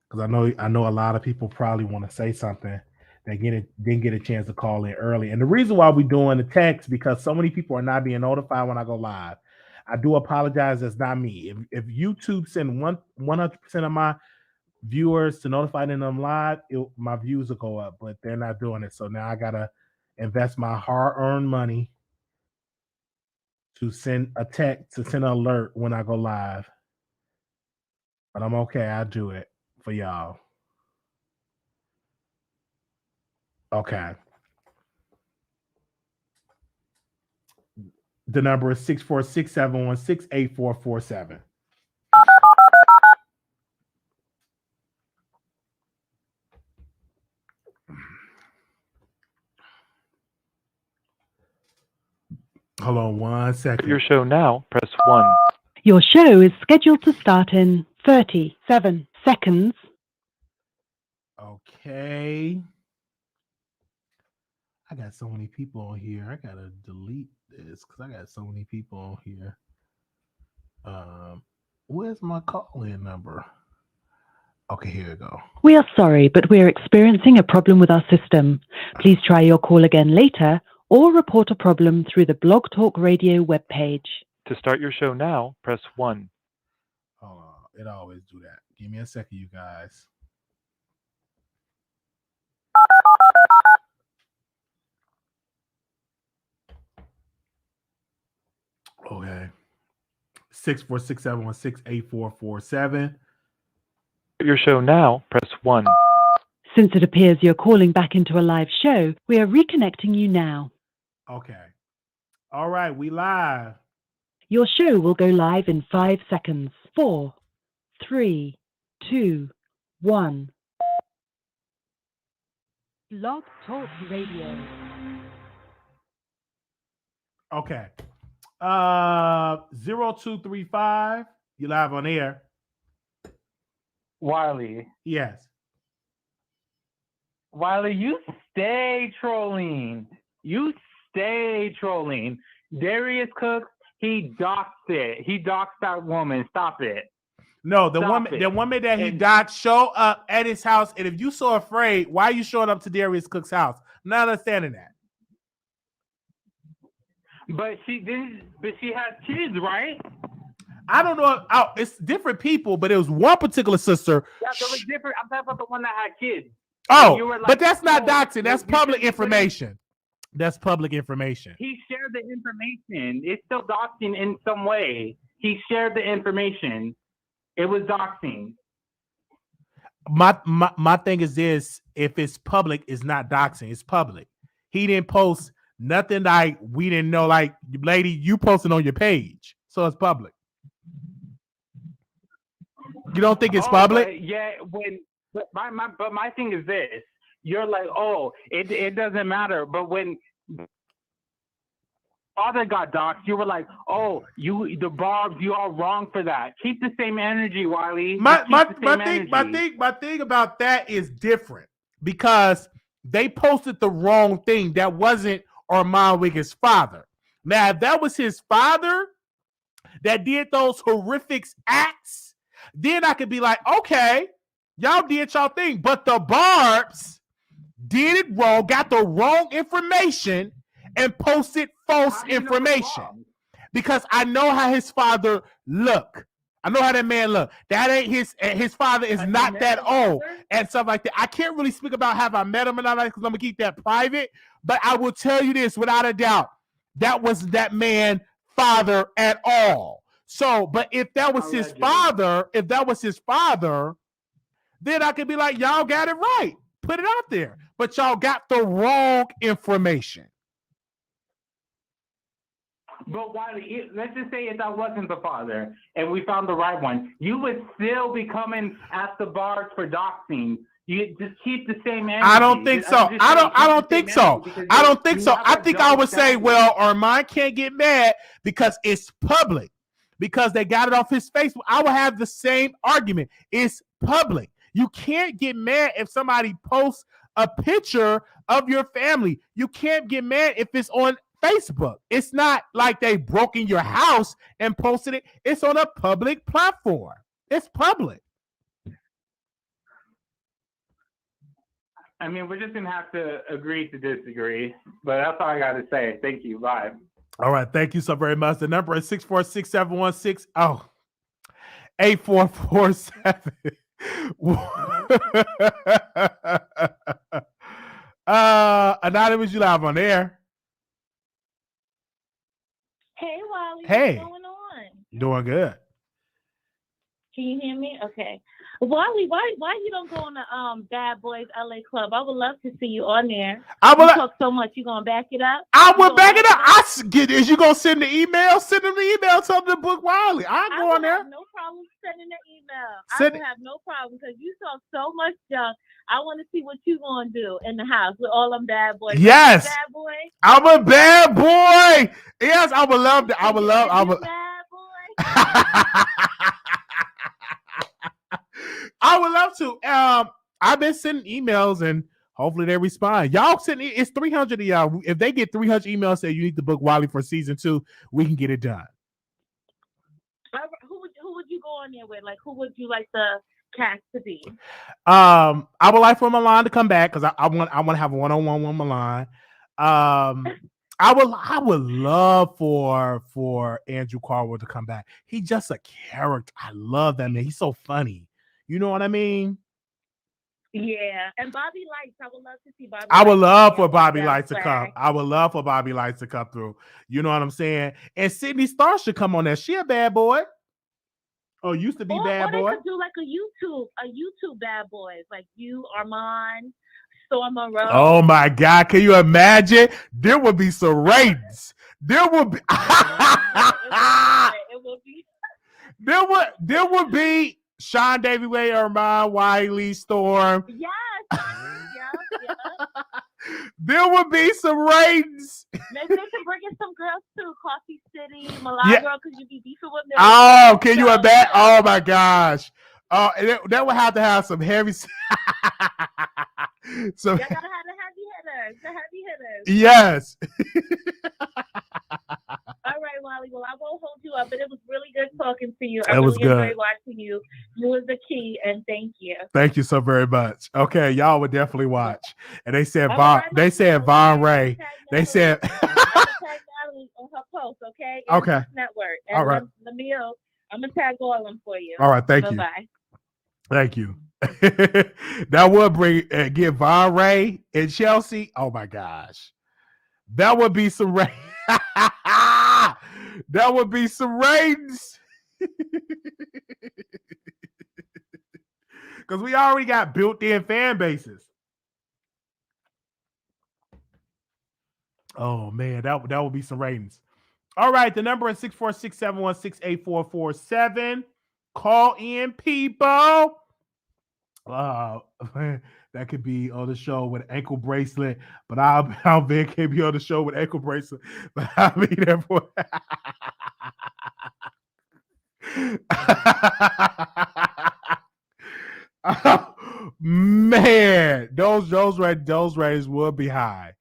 Because I know a lot of people probably want to say something. They didn't get a chance to call in early. And the reason why we're doing the text, because so many people are not being notified when I go live. I do apologize. That's not me. If YouTube send 100% of my viewers to notify them live, my views will go up, but they're not doing it. So now I got to invest my hard-earned money to send a text, to send an alert when I go live. But I'm okay. I'll do it for y'all. Okay. The number is 646-716-8447. Hold on 1 second. Your show now, press 1. Your show is scheduled to start in 37 seconds. Okay. I got so many people on here. I gotta delete this because I got so many people on here. Where's my call-in number? Okay, here we go. We are sorry, but we are experiencing a problem with our system. Please try your call again later or report a problem through the Blog Talk Radio webpage. To start your show now, press 1. Hold on. It always do that. Give me a second, you guys. Okay. 646-716-8447. Your show now, press 1. Since it appears you're calling back into a live show, we are reconnecting you now. Okay. All right, we live. Your show will go live in 5 seconds. 4, 3, 2, 1. Blog Talk Radio. Okay. 0235. You live on air. Wiley. Yes. Wiley, you stay trolling. You stay trolling. Darius Cooks, he doxed it. He doxed that woman. Stop it. No, the Stop woman that he And- doxed show up at his house. And if you so afraid, why are you showing up to Darius Cook's house? Not understanding that. But she has kids, right? I don't know. It's different people, but it was one particular sister. Yeah, so it's different. I'm talking about the one that had kids. Oh, You were like, but that's not oh, doxing. That's you public should be putting- information. That's public information. He shared the information. It's still doxing in some way. He shared the information. It was doxing. My thing is this: if it's public, it's not doxing. It's public. He didn't post nothing like we didn't know. Like, lady, you posted on your page, so it's public. You don't think it's public? But yeah, but my thing is this. You're like, oh, it doesn't matter. But when father got doxxed, you were like, "Oh, the Barbs, you are wrong for that." Keep the same energy, Wiley. My thing about that is different because they posted the wrong thing. That wasn't Armand Wiggins' father. Now, if that was his father that did those horrific acts, then I could be like, okay, y'all did y'all thing. But the Barbs did it wrong, got the wrong information, and posted false information. Because I know how his father look. I know how that man look. That ain't his father is not that old and stuff like that. I can't really speak about have I met him or not because I'm gonna keep that private. But I will tell you this without a doubt. That wasn't that man father at all. So, but if that was his father, then I could be like, y'all got it right. Put it out there. But y'all got the wrong information. But Wiley, let's just say if that wasn't the father and we found the right one, you would still be coming at the Barbs for doxing. You just keep the same energy. I don't think so. I don't think so. I think I would say, well, Armand can't get mad because it's public. Because they got it off his Facebook. I would have the same argument. It's public. You can't get mad if somebody posts a picture of your family. You can't get mad if it's on Facebook. It's not like they broke in your house and posted it. It's on a public platform. It's public. I mean, we're just gonna have to agree to disagree, but that's all I got to say. Thank you. Bye. All right, thank you so very much. The number is 646-716-8447. Anonymous, you live on air. Hey, Wiley. Hey. What's going on? Doing good. Can you hear me? Okay. Wiley, why you don't go on the Bad Boys LA Club? I would love to see you on there. You talk so much. You gonna back it up? I will back it up. Is you gonna send the email? Send them the email. Tell them to book Wiley. I'll go on there. I have no problem sending the email. I would have no problem because you talk so much junk. I want to see what you gonna do in the house with all them bad boys. Yes, bad boy. I'm a bad boy. Yes, I would love that. I would love. Bad boy. I would love to. I've been sending emails and hopefully they respond. Y'all send it's 300 of y'all. If they get 300 emails say you need to book Wiley for season 2, we can get it done. Who would you go on there with? Like, who would you like the cast to be? I would like for Milan to come back because I want to have a one-on-one with Milan. I would love for Andrew Carwell to come back. He's just a character. I love that man. He's so funny. You know what I mean? Yeah. And Bobby Lights. I would love to see Bobby. I would love for Bobby Lights to come. I would love for Bobby Lights to come through. You know what I'm saying? And Sydney Starr should come on there. She a bad boy. Oh, used to be bad boy. Or they could do like a YouTube bad boys, like you, Armand, Storm Monroe. Oh my God! Can you imagine? There would be some ratings. There would be. It would be. There would be Sean Davy Way, Armand, Wiley, Storm. Yes. Yeah. There would be some ratings. Maybe they can bring in some girls too. Coffee City, Milan girl, because you be beefing with me. Oh, can you imagine? Oh my gosh. Oh, that would have to have some heavy. You gotta have the heavy hitters. Yes. All right, Wiley. Well, I won't hold you up, but it was really good talking to you. It was good. Enjoyed watching you. You was the key, and thank you. Thank you so very much. Okay, y'all would definitely watch. And they said Von Ray. They said I'm gonna tag Natalie on her post, okay? Okay. Network. All right. Lemieux, I'm gonna tag all of them for you. All right, thank you. Bye. Thank you. That would bring get Von Ray and Chelsea. Oh my gosh. That would be some rain. That would be some ratings. Because we already got built-in fan bases. Oh man, that would be some ratings. All right, the number is 646-716-8447. Call in, people. that could be on the show with ankle bracelet, but I'll Ben can't be on the show with ankle bracelet, but I'll be there for. Oh, man, those ratings will be high.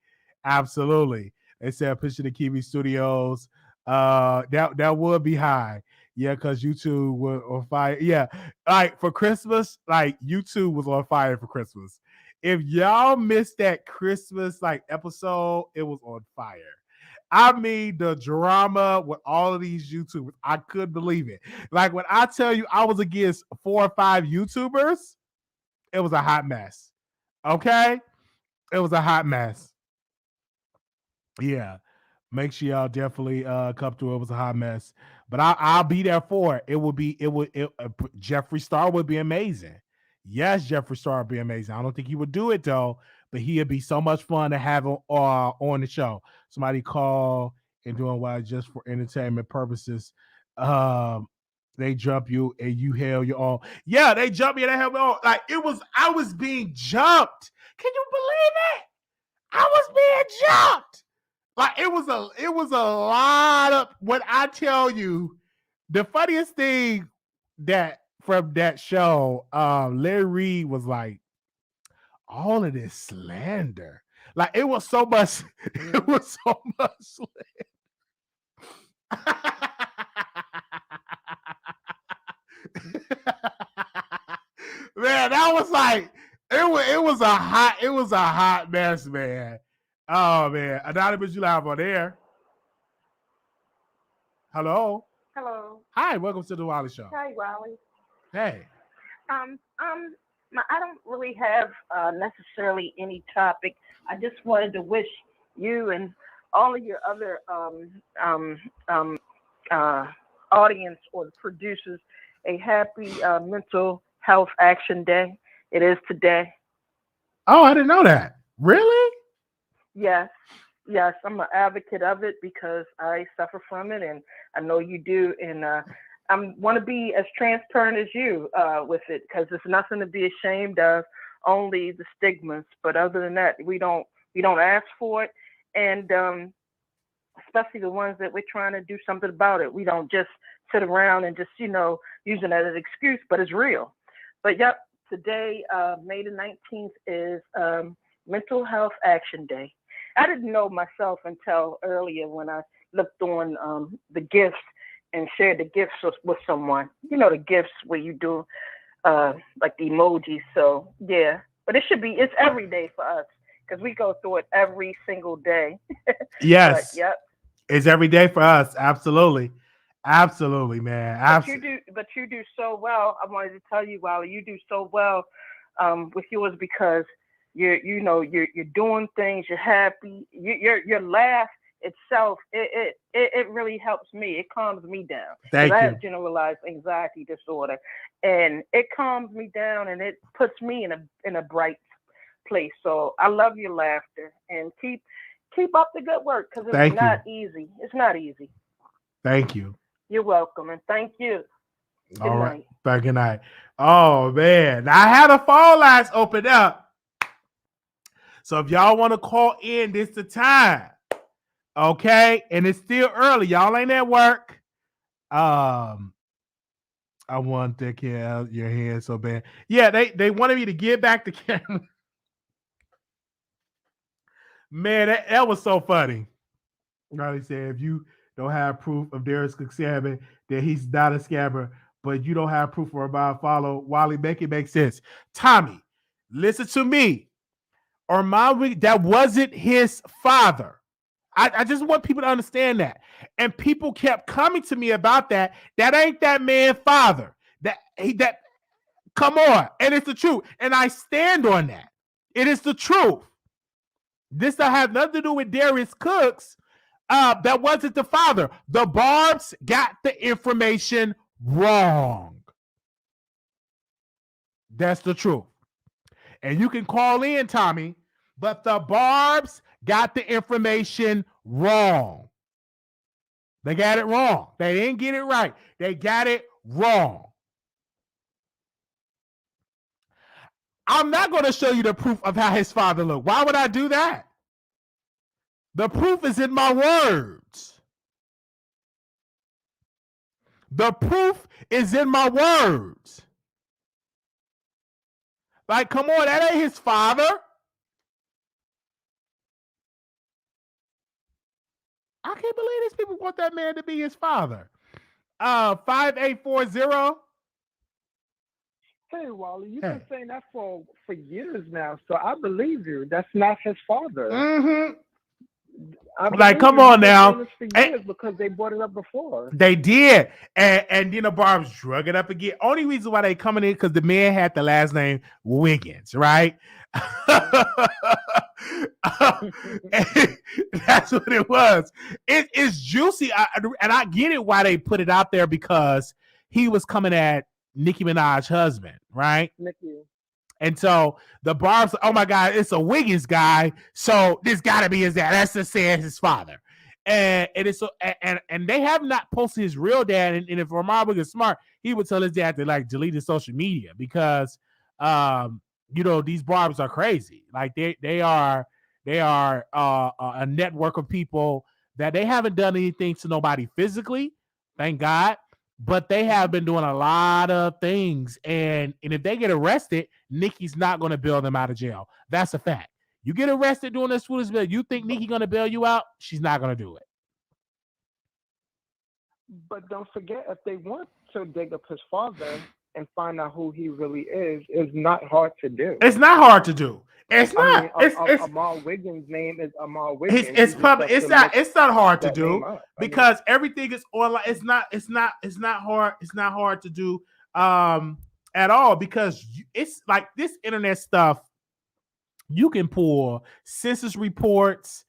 Absolutely. They said pushing the Kiwi Studios. That would be high. Yeah, because YouTube was on fire. Yeah, like for Christmas, like YouTube was on fire for Christmas. If y'all missed that Christmas like episode, it was on fire. I mean, the drama with all of these YouTubers, I couldn't believe it. Like when I tell you I was against 4 or 5 YouTubers, it was a hot mess. Okay? It was a hot mess. Yeah. Make sure y'all definitely come through. It was a hot mess. But I'll be there for it. Jeffree Star would be amazing. Yes, Jeffree Star would be amazing. I don't think he would do it though, but he'd be so much fun to have on the show. Somebody call and doing what just for entertainment purposes. They jump you and you hail your own. Yeah, they jump me and they hail me on. Like I was being jumped. Can you believe it? I was being jumped. Like it was a lot of when I tell you the funniest thing that from that show, Larry Reed was like, all of this slander. Like it was so much, it was so much slander. Man, that was like it was a hot mess, man. Oh man, Anonymous, you live on air. Hello. Hello. Hi, welcome to the Wiley Show. Hi, Wiley. Hey. I don't really have necessarily any topic. I just wanted to wish you and all of your other audience or the producers a happy Mental Health Action Day. It is today. Oh, I didn't know that. Really? Yes, I'm an advocate of it because I suffer from it, and I know you do. And I want to be as transparent as you with it because there's nothing to be ashamed of, only the stigmas. But other than that, we don't ask for it, and especially the ones that we're trying to do something about it. We don't just sit around and just using it as an excuse, but it's real. But yep, today, May the 19th is Mental Health Action Day. I didn't know myself until earlier when I looked on the gifts and shared the gifts with someone. You know, the gifts where you do like the emojis. So yeah, but it's every day for us because we go through it every single day. Yes. But, yep. It's every day for us. Absolutely. Absolutely, man. But you do so well. I wanted to tell you, Wiley, you do so well with yours because you're doing things. You're happy. Your laugh itself, it really helps me. It calms me down. Thank you. I have generalized anxiety disorder, and it calms me down and it puts me in a bright place. So I love your laughter and keep up the good work because it's not easy. It's not easy. Thank you. You're welcome, and thank you. Good night. Bye, good night. Oh man, now, I had a phone lines open up. So if y'all want to call in, this the time. Okay, and it's still early. Y'all ain't at work. I want to get your hand so bad. Yeah, they wanted me to get back the camera. Man, that was so funny. Riley said, if you don't have proof of Darius Cooks scamming, then he's not a scammer, but you don't have proof for about follow. Wiley, make it make sense. Tommy, listen to me. That wasn't his father. I just want people to understand that. And people kept coming to me about that. That ain't that man's father. Come on. And it's the truth. And I stand on that. It is the truth. This don't have nothing to do with Darius Cooks. That wasn't the father. The Barbs got the information wrong. That's the truth. And you can call in, Tommy, but the Barbs got the information wrong. They got it wrong. They didn't get it right. They got it wrong. I'm not going to show you the proof of how his father looked. Why would I do that? The proof is in my words. The proof is in my words. Like, come on, that ain't his father. I can't believe these people want that man to be his father. 5840. Hey, Wally, you've been saying that for years now, so I believe you. That's not his father. Mm-hmm. Like, come on now. Because they brought it up before. They did. And you know, Barb's drug it up again. Only reason why they coming in because the man had the last name Wiggins, right? That's what it was. It's juicy. And I get it why they put it out there because he was coming at Nicki Minaj's husband, right? Nicki. And so the Barb's, oh my God, it's a Wiggins guy. So this gotta be his dad. That's just saying his father. And it's so and they have not posted his real dad. And if Ramar Wiggins smart, he would tell his dad to like delete his social media because you know, these Barbs are crazy. Like they are a network of people that they haven't done anything to nobody physically, thank God. But they have been doing a lot of things. And if they get arrested, Nicki's not going to bail them out of jail. That's a fact. You get arrested doing this foolish bill, you think Nicki going to bail you out? She's not going to do it. But don't forget, if they want to dig up his father and find out who he really is, it's not hard to do. It's not hard to do. It's not. It's Amar Wiggins' name is Amar Wiggins. It's public. It's not hard to do because everything is online. It's not hard. It's not hard to do at all because it's like this internet stuff. You can pull census reports,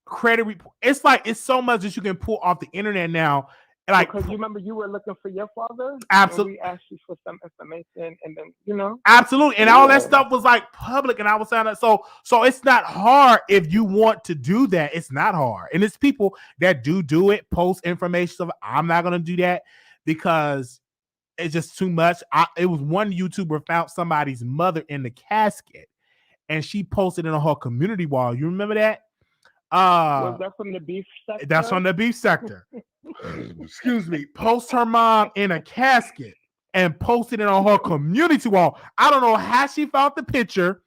credit report. It's so much that you can pull off the internet now. Like, because you remember you were looking for your father? Absolutely. We asked you for some information and then, you know. Absolutely. And all that stuff was like public. And I was saying that. So it's not hard if you want to do that. It's not hard. And it's people that do it, post information. So I'm not going to do that because it's just too much. It was one YouTuber found somebody's mother in the casket and she posted it on her community wall. You remember that? Was that from the beef sector? That's from the beef sector. Excuse me. Post her mom in a casket and posted it on her community wall. I don't know how she found the picture,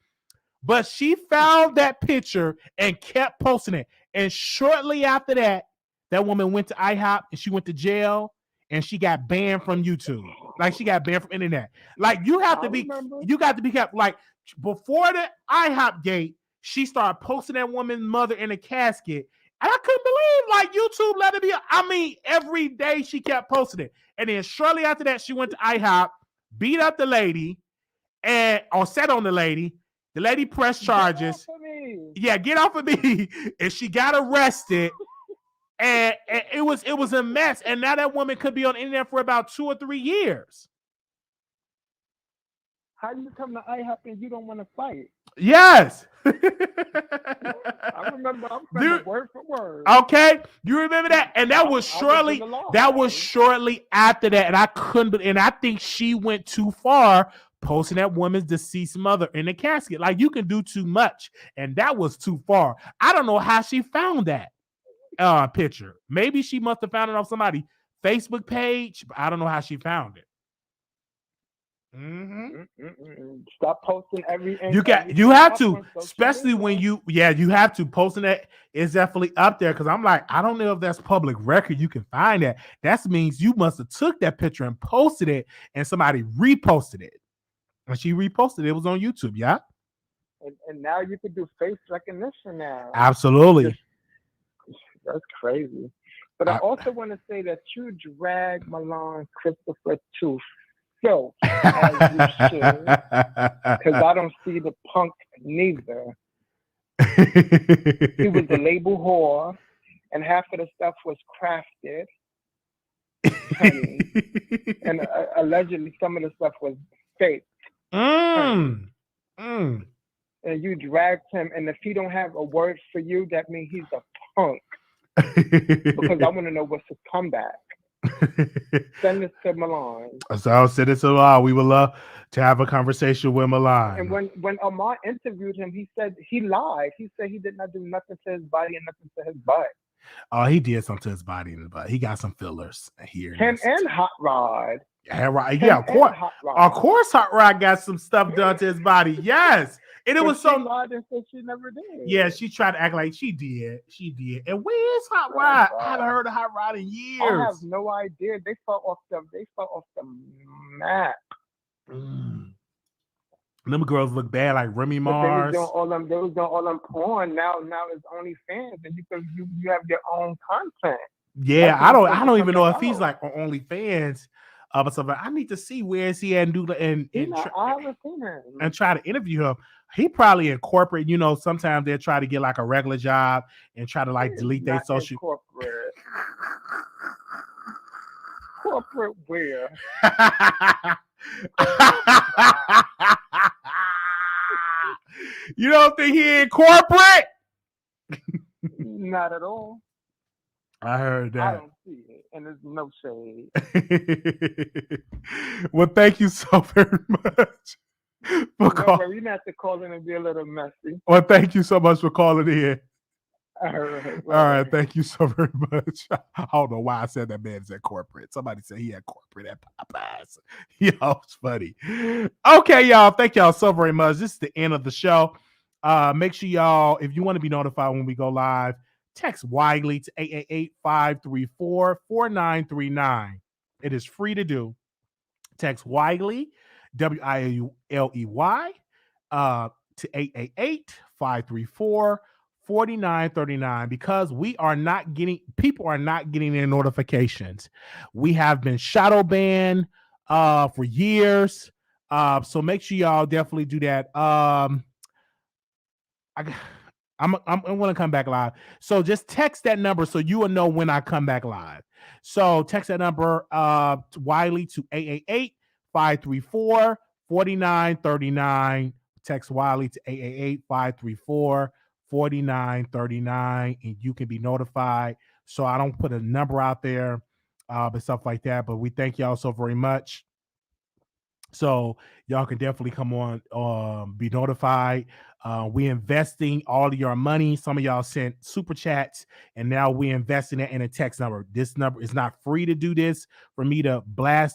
but she found that picture and kept posting it. And shortly after that, that woman went to IHOP and she went to jail and she got banned from YouTube. Like she got banned from internet. Like you got to be careful. Like before the IHOP gate, she started posting that woman's mother in a casket. And I couldn't believe like YouTube let it be. I mean, every day she kept posting it. And then shortly after that, she went to IHOP, beat up the lady, or sat on the lady. The lady pressed charges. Get off of me. And she got arrested. and it was a mess. And now that woman could be on the internet for about 2 or 3 years. How do you come to IHOP and you don't want to fight? Yes. I remember word for word. Okay, you remember that? And that was shortly after that. And I couldn't, and I think she went too far posting that woman's deceased mother in the casket. Like you can do too much, and that was too far. I don't know how she found that picture. Maybe she must have found it off somebody's Facebook page, but I don't know how she found it. Mm-hmm. Stop posting you have to, especially when you have to. Posting that is definitely up there because I'm like, I don't know if that's public record. You can find that. That means you must have took that picture and posted it, and somebody reposted it. And she reposted it. It was on YouTube, yeah. And now you can do face recognition now. Absolutely, that's crazy. But I also want to say that you drag Milan Christopher too. So, as you should, because I don't see the punk neither. He was a label whore, and half of the stuff was crafted. And allegedly, some of the stuff was fake. And you dragged him, and if he don't have a word for you, that means he's a punk. Because I want to know what's his comeback. Send this to Milan. So I'll send it to Milan. We would love to have a conversation with Milan. And when Omar interviewed him, he said he lied. He said he did not do nothing to his body and nothing to his butt. Oh, he did something to his body and his butt. He got some fillers here. Him and Hot Rod. Yeah, of course. Of course, Hot Rod got some stuff done to his body. Yes. And it was so. She lied and said she never did. Yeah, she tried to act like she did. She did. And where's Hot Rod? I haven't heard of Hot Rod in years. I have no idea. They fell off the map. Them girls look bad like Remy But Mars. they was doing all them porn. Now it's OnlyFans, and you have your own content. Yeah, I don't even know if he's like on OnlyFans. But something I need to see where is he at and I haven't seen him. And try to interview him. He probably in corporate, sometimes they try to get like a regular job and try to like delete their social. Corporate. Corporate where? You don't think he in corporate? Not at all. I heard that. I don't see it, and there's no shade. Well, thank you so very much for calling. You have to call in and be a little messy. Well, thank you so much for calling in. All right. All right, thank you so very much. I don't know why I said that man is at corporate. Somebody said he had corporate at Popeyes. Y'all, it's funny. Okay, y'all. Thank y'all so very much. This is the end of the show. Make sure y'all, if you want to be notified when we go live, text Wiley to 888-534-4939. It is free to do. Text Wiley, WILEY, to 888-534-4939 because people are not getting their notifications. We have been shadow banned for years. So make sure y'all definitely do that. I'm going to come back live. So just text that number so you will know when I come back live. So text that number, Wiley, to 888-534-4939. Text Wiley to 888-534-4939, and you can be notified. So I don't put a number out there, and stuff like that. But we thank y'all so very much. So y'all can definitely come on, be notified. We investing all of your money. Some of y'all sent super chats, and now we're investing it in a text number. This number is not free to do this for me to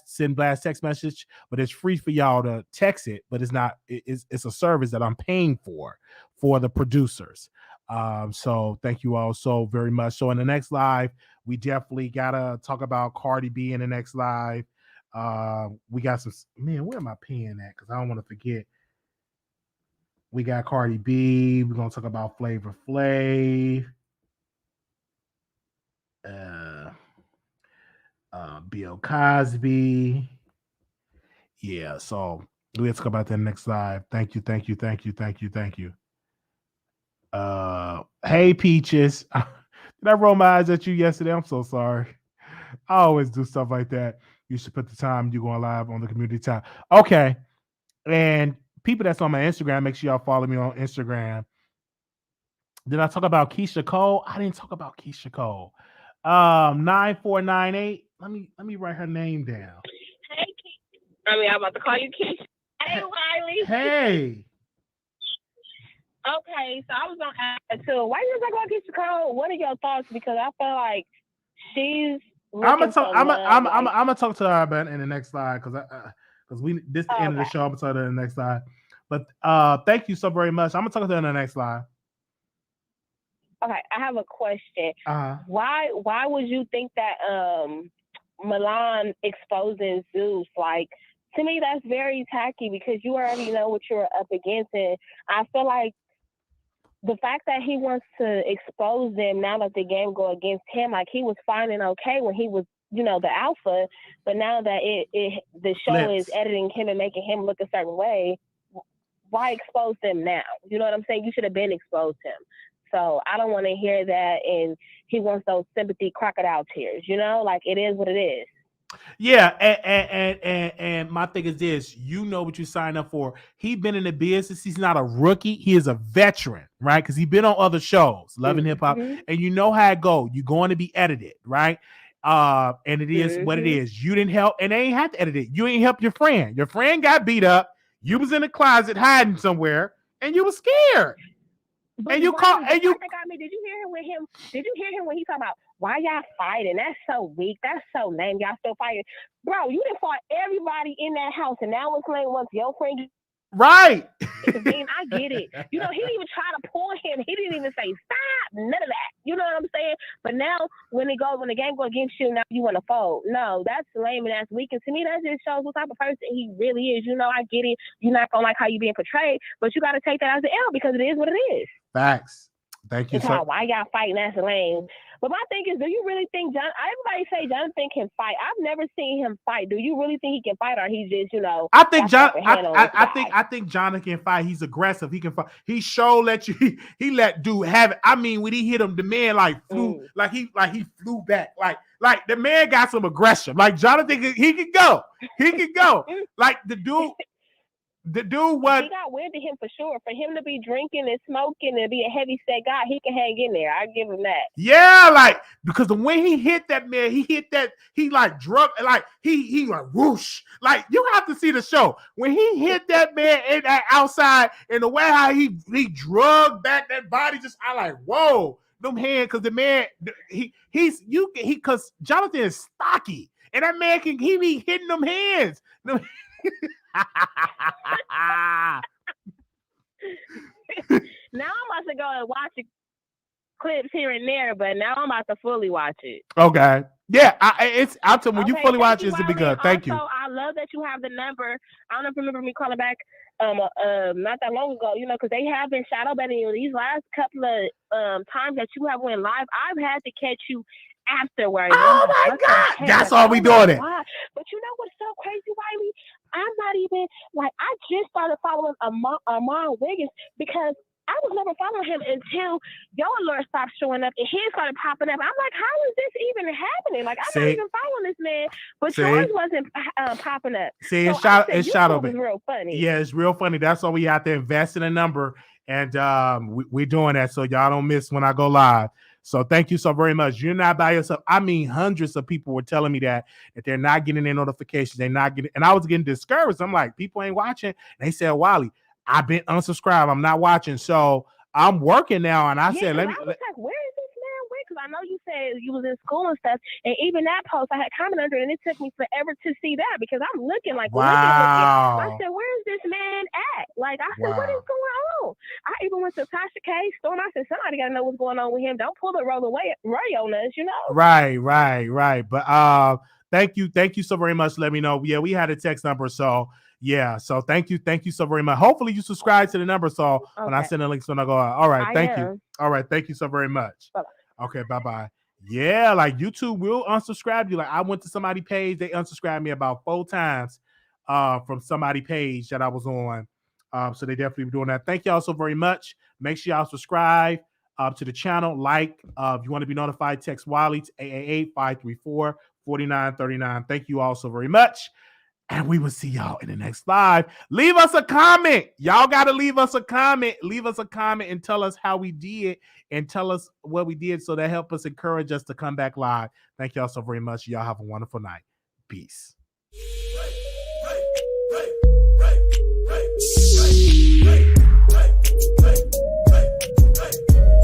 send blast text message, but it's free for y'all to text it. But it's not. It's a service that I'm paying for the producers. So thank you all so very much. So in the next live, we definitely gotta talk about Cardi B in the next live. We got some, man, where am I pen at? Because I don't want to forget. We got Cardi B. We're going to talk about Flavor Flav. Bill Cosby. Yeah, so we'll talk about that next live. Thank you. Hey, Peaches. Did I roll my eyes at you yesterday? I'm so sorry. I always do stuff like that. You should put the time you're going live on the community time. Okay. And people that's on my Instagram, make sure y'all follow me on Instagram. Did I talk about Keisha Cole? I didn't talk about Keisha Cole. 9498. Let me write her name down. Hey, I'm about to call you Keisha. Hey, Wiley. Hey. Okay, so I was gonna ask too. Why you talk about Keisha Cole? What are your thoughts? Because I feel like she's. I'm gonna talk to her about in the next slide because this the end of the show. I'm gonna talk to her in the next slide. But thank you so very much. I'm gonna talk to her in the next slide. Okay, I have a question. Uh-huh. Why would you think that Milan exposing Zeus? Like, to me, that's very tacky because you already know what you're up against, and I feel like the fact that he wants to expose them now that the game go against him, like he was fine and okay when he was, the alpha, but now that the show is editing him and making him look a certain way, why expose them now? You know what I'm saying? You should have been exposed him. So I don't want to hear that, and he wants those sympathy crocodile tears. Like it is what it is. Yeah, and my thing is this: you know what you signed up for. He's been in the business. He's not a rookie. He is a veteran, right? Because he's been on other shows, Love and Hip Hop, and you know how it go. You're going to be edited, right? And it is what it is. You didn't help, and they ain't have to edit it. You ain't help your friend. Your friend got beat up. You was in the closet hiding somewhere, and you was scared. But and you called, and you. Did you hear him with him? Did you hear him when he talking about why y'all fighting? That's so weak. That's so lame. Y'all still fighting, bro. You done fought everybody in that house, and now it's claiming once your friend. Right. I get it. You know, he didn't even try to pull him. He didn't even say stop. None of that. You know what I'm saying? But now when the game go against you, now you want to fold. No, that's lame and that's weak. And to me, that just shows what type of person he really is. You know, I get it. You're not gonna like how you being portrayed, but you got to take that as an L because it is what it is. Facts. Thank you. It's called why y'all fighting? That's lame. But my thing is, do you really think everybody say Jonathan can fight? I've never seen him fight. Do you really think he can fight, or he just, you know? I think I think Jonathan can fight. He's aggressive. He can fight. He let you. He let dude have it. I mean, when he hit him, the man flew like he flew back. Like the man got some aggression. Like Jonathan, he can go. He can go. Like the dude. The dude was. He got wind to him for sure. For him to be drinking and smoking and be a heavy set guy, he can hang in there. I give him that. Yeah, like because when he hit that man, he like drug, like he like whoosh. Like you have to see the show when he hit that man in that outside and the way how he drugged back that body. Just I like whoa, them hands because the man because Jonathan is stocky and that man he be hitting them hands. Now I'm about to go and watch the clips here and there, but now I'm about to fully watch it. Okay. Yeah, I'll tell you when you fully watch it, it'll be good. Thank you. I love that you have the number. I don't know if you remember me calling back not that long ago, you know, because they have been shadow banning you. These last couple of times that you have went live, I've had to catch you afterwards. Oh my God. That's all we doing it. But you know what's so crazy, Wiley? I'm not even I just started following Amon Wiggins because I was never following him until your alert stopped showing up and his started popping up. I'm like, how is this even happening? Like, I'm not even following this man, but yours wasn't popping up. See, it's shadow banning. Real funny. Yeah, it's real funny. That's why we have to invest in a number, and we're doing that so y'all don't miss when I go live. So thank you so very much. You're not by yourself. I mean, hundreds of people were telling me that they're not getting their notifications. They're not getting, and I was getting discouraged. I'm like, people ain't watching. And they said, Wiley, I've been unsubscribed. I'm not watching. So I'm working now. And I said, I was like, where is this man? Because I know you said you was in school and stuff. And even that post, I had commented under it, and it took me forever to see that because I'm looking like, wow. I said, where is this man at? Like, I said, what is going on? I even went to Tasha K's store and I said, somebody got to know what's going on with him. Don't pull the roll away on us, you know? Right. But thank you so very much. Let me know. Yeah, we had a text number. So yeah. So thank you so very much. Hopefully you subscribe to the number. So when I send the links when I go out. All right. Thank you. All right. Thank you so very much. Bye-bye. Okay. Bye-bye. Yeah. Like YouTube will unsubscribe you. Like I went to somebody's page. They unsubscribed me about 4 times from somebody's page that I was on. So they definitely be doing that. Thank y'all so very much. Make sure y'all subscribe to the channel. Like, if you want to be notified, text Wiley to 888-534-4939. Thank you all so very much. And we will see y'all in the next live. Leave us a comment. Y'all got to leave us a comment. Leave us a comment and tell us how we did and tell us what we did so that help us encourage us to come back live. Thank y'all so very much. Y'all have a wonderful night. Peace.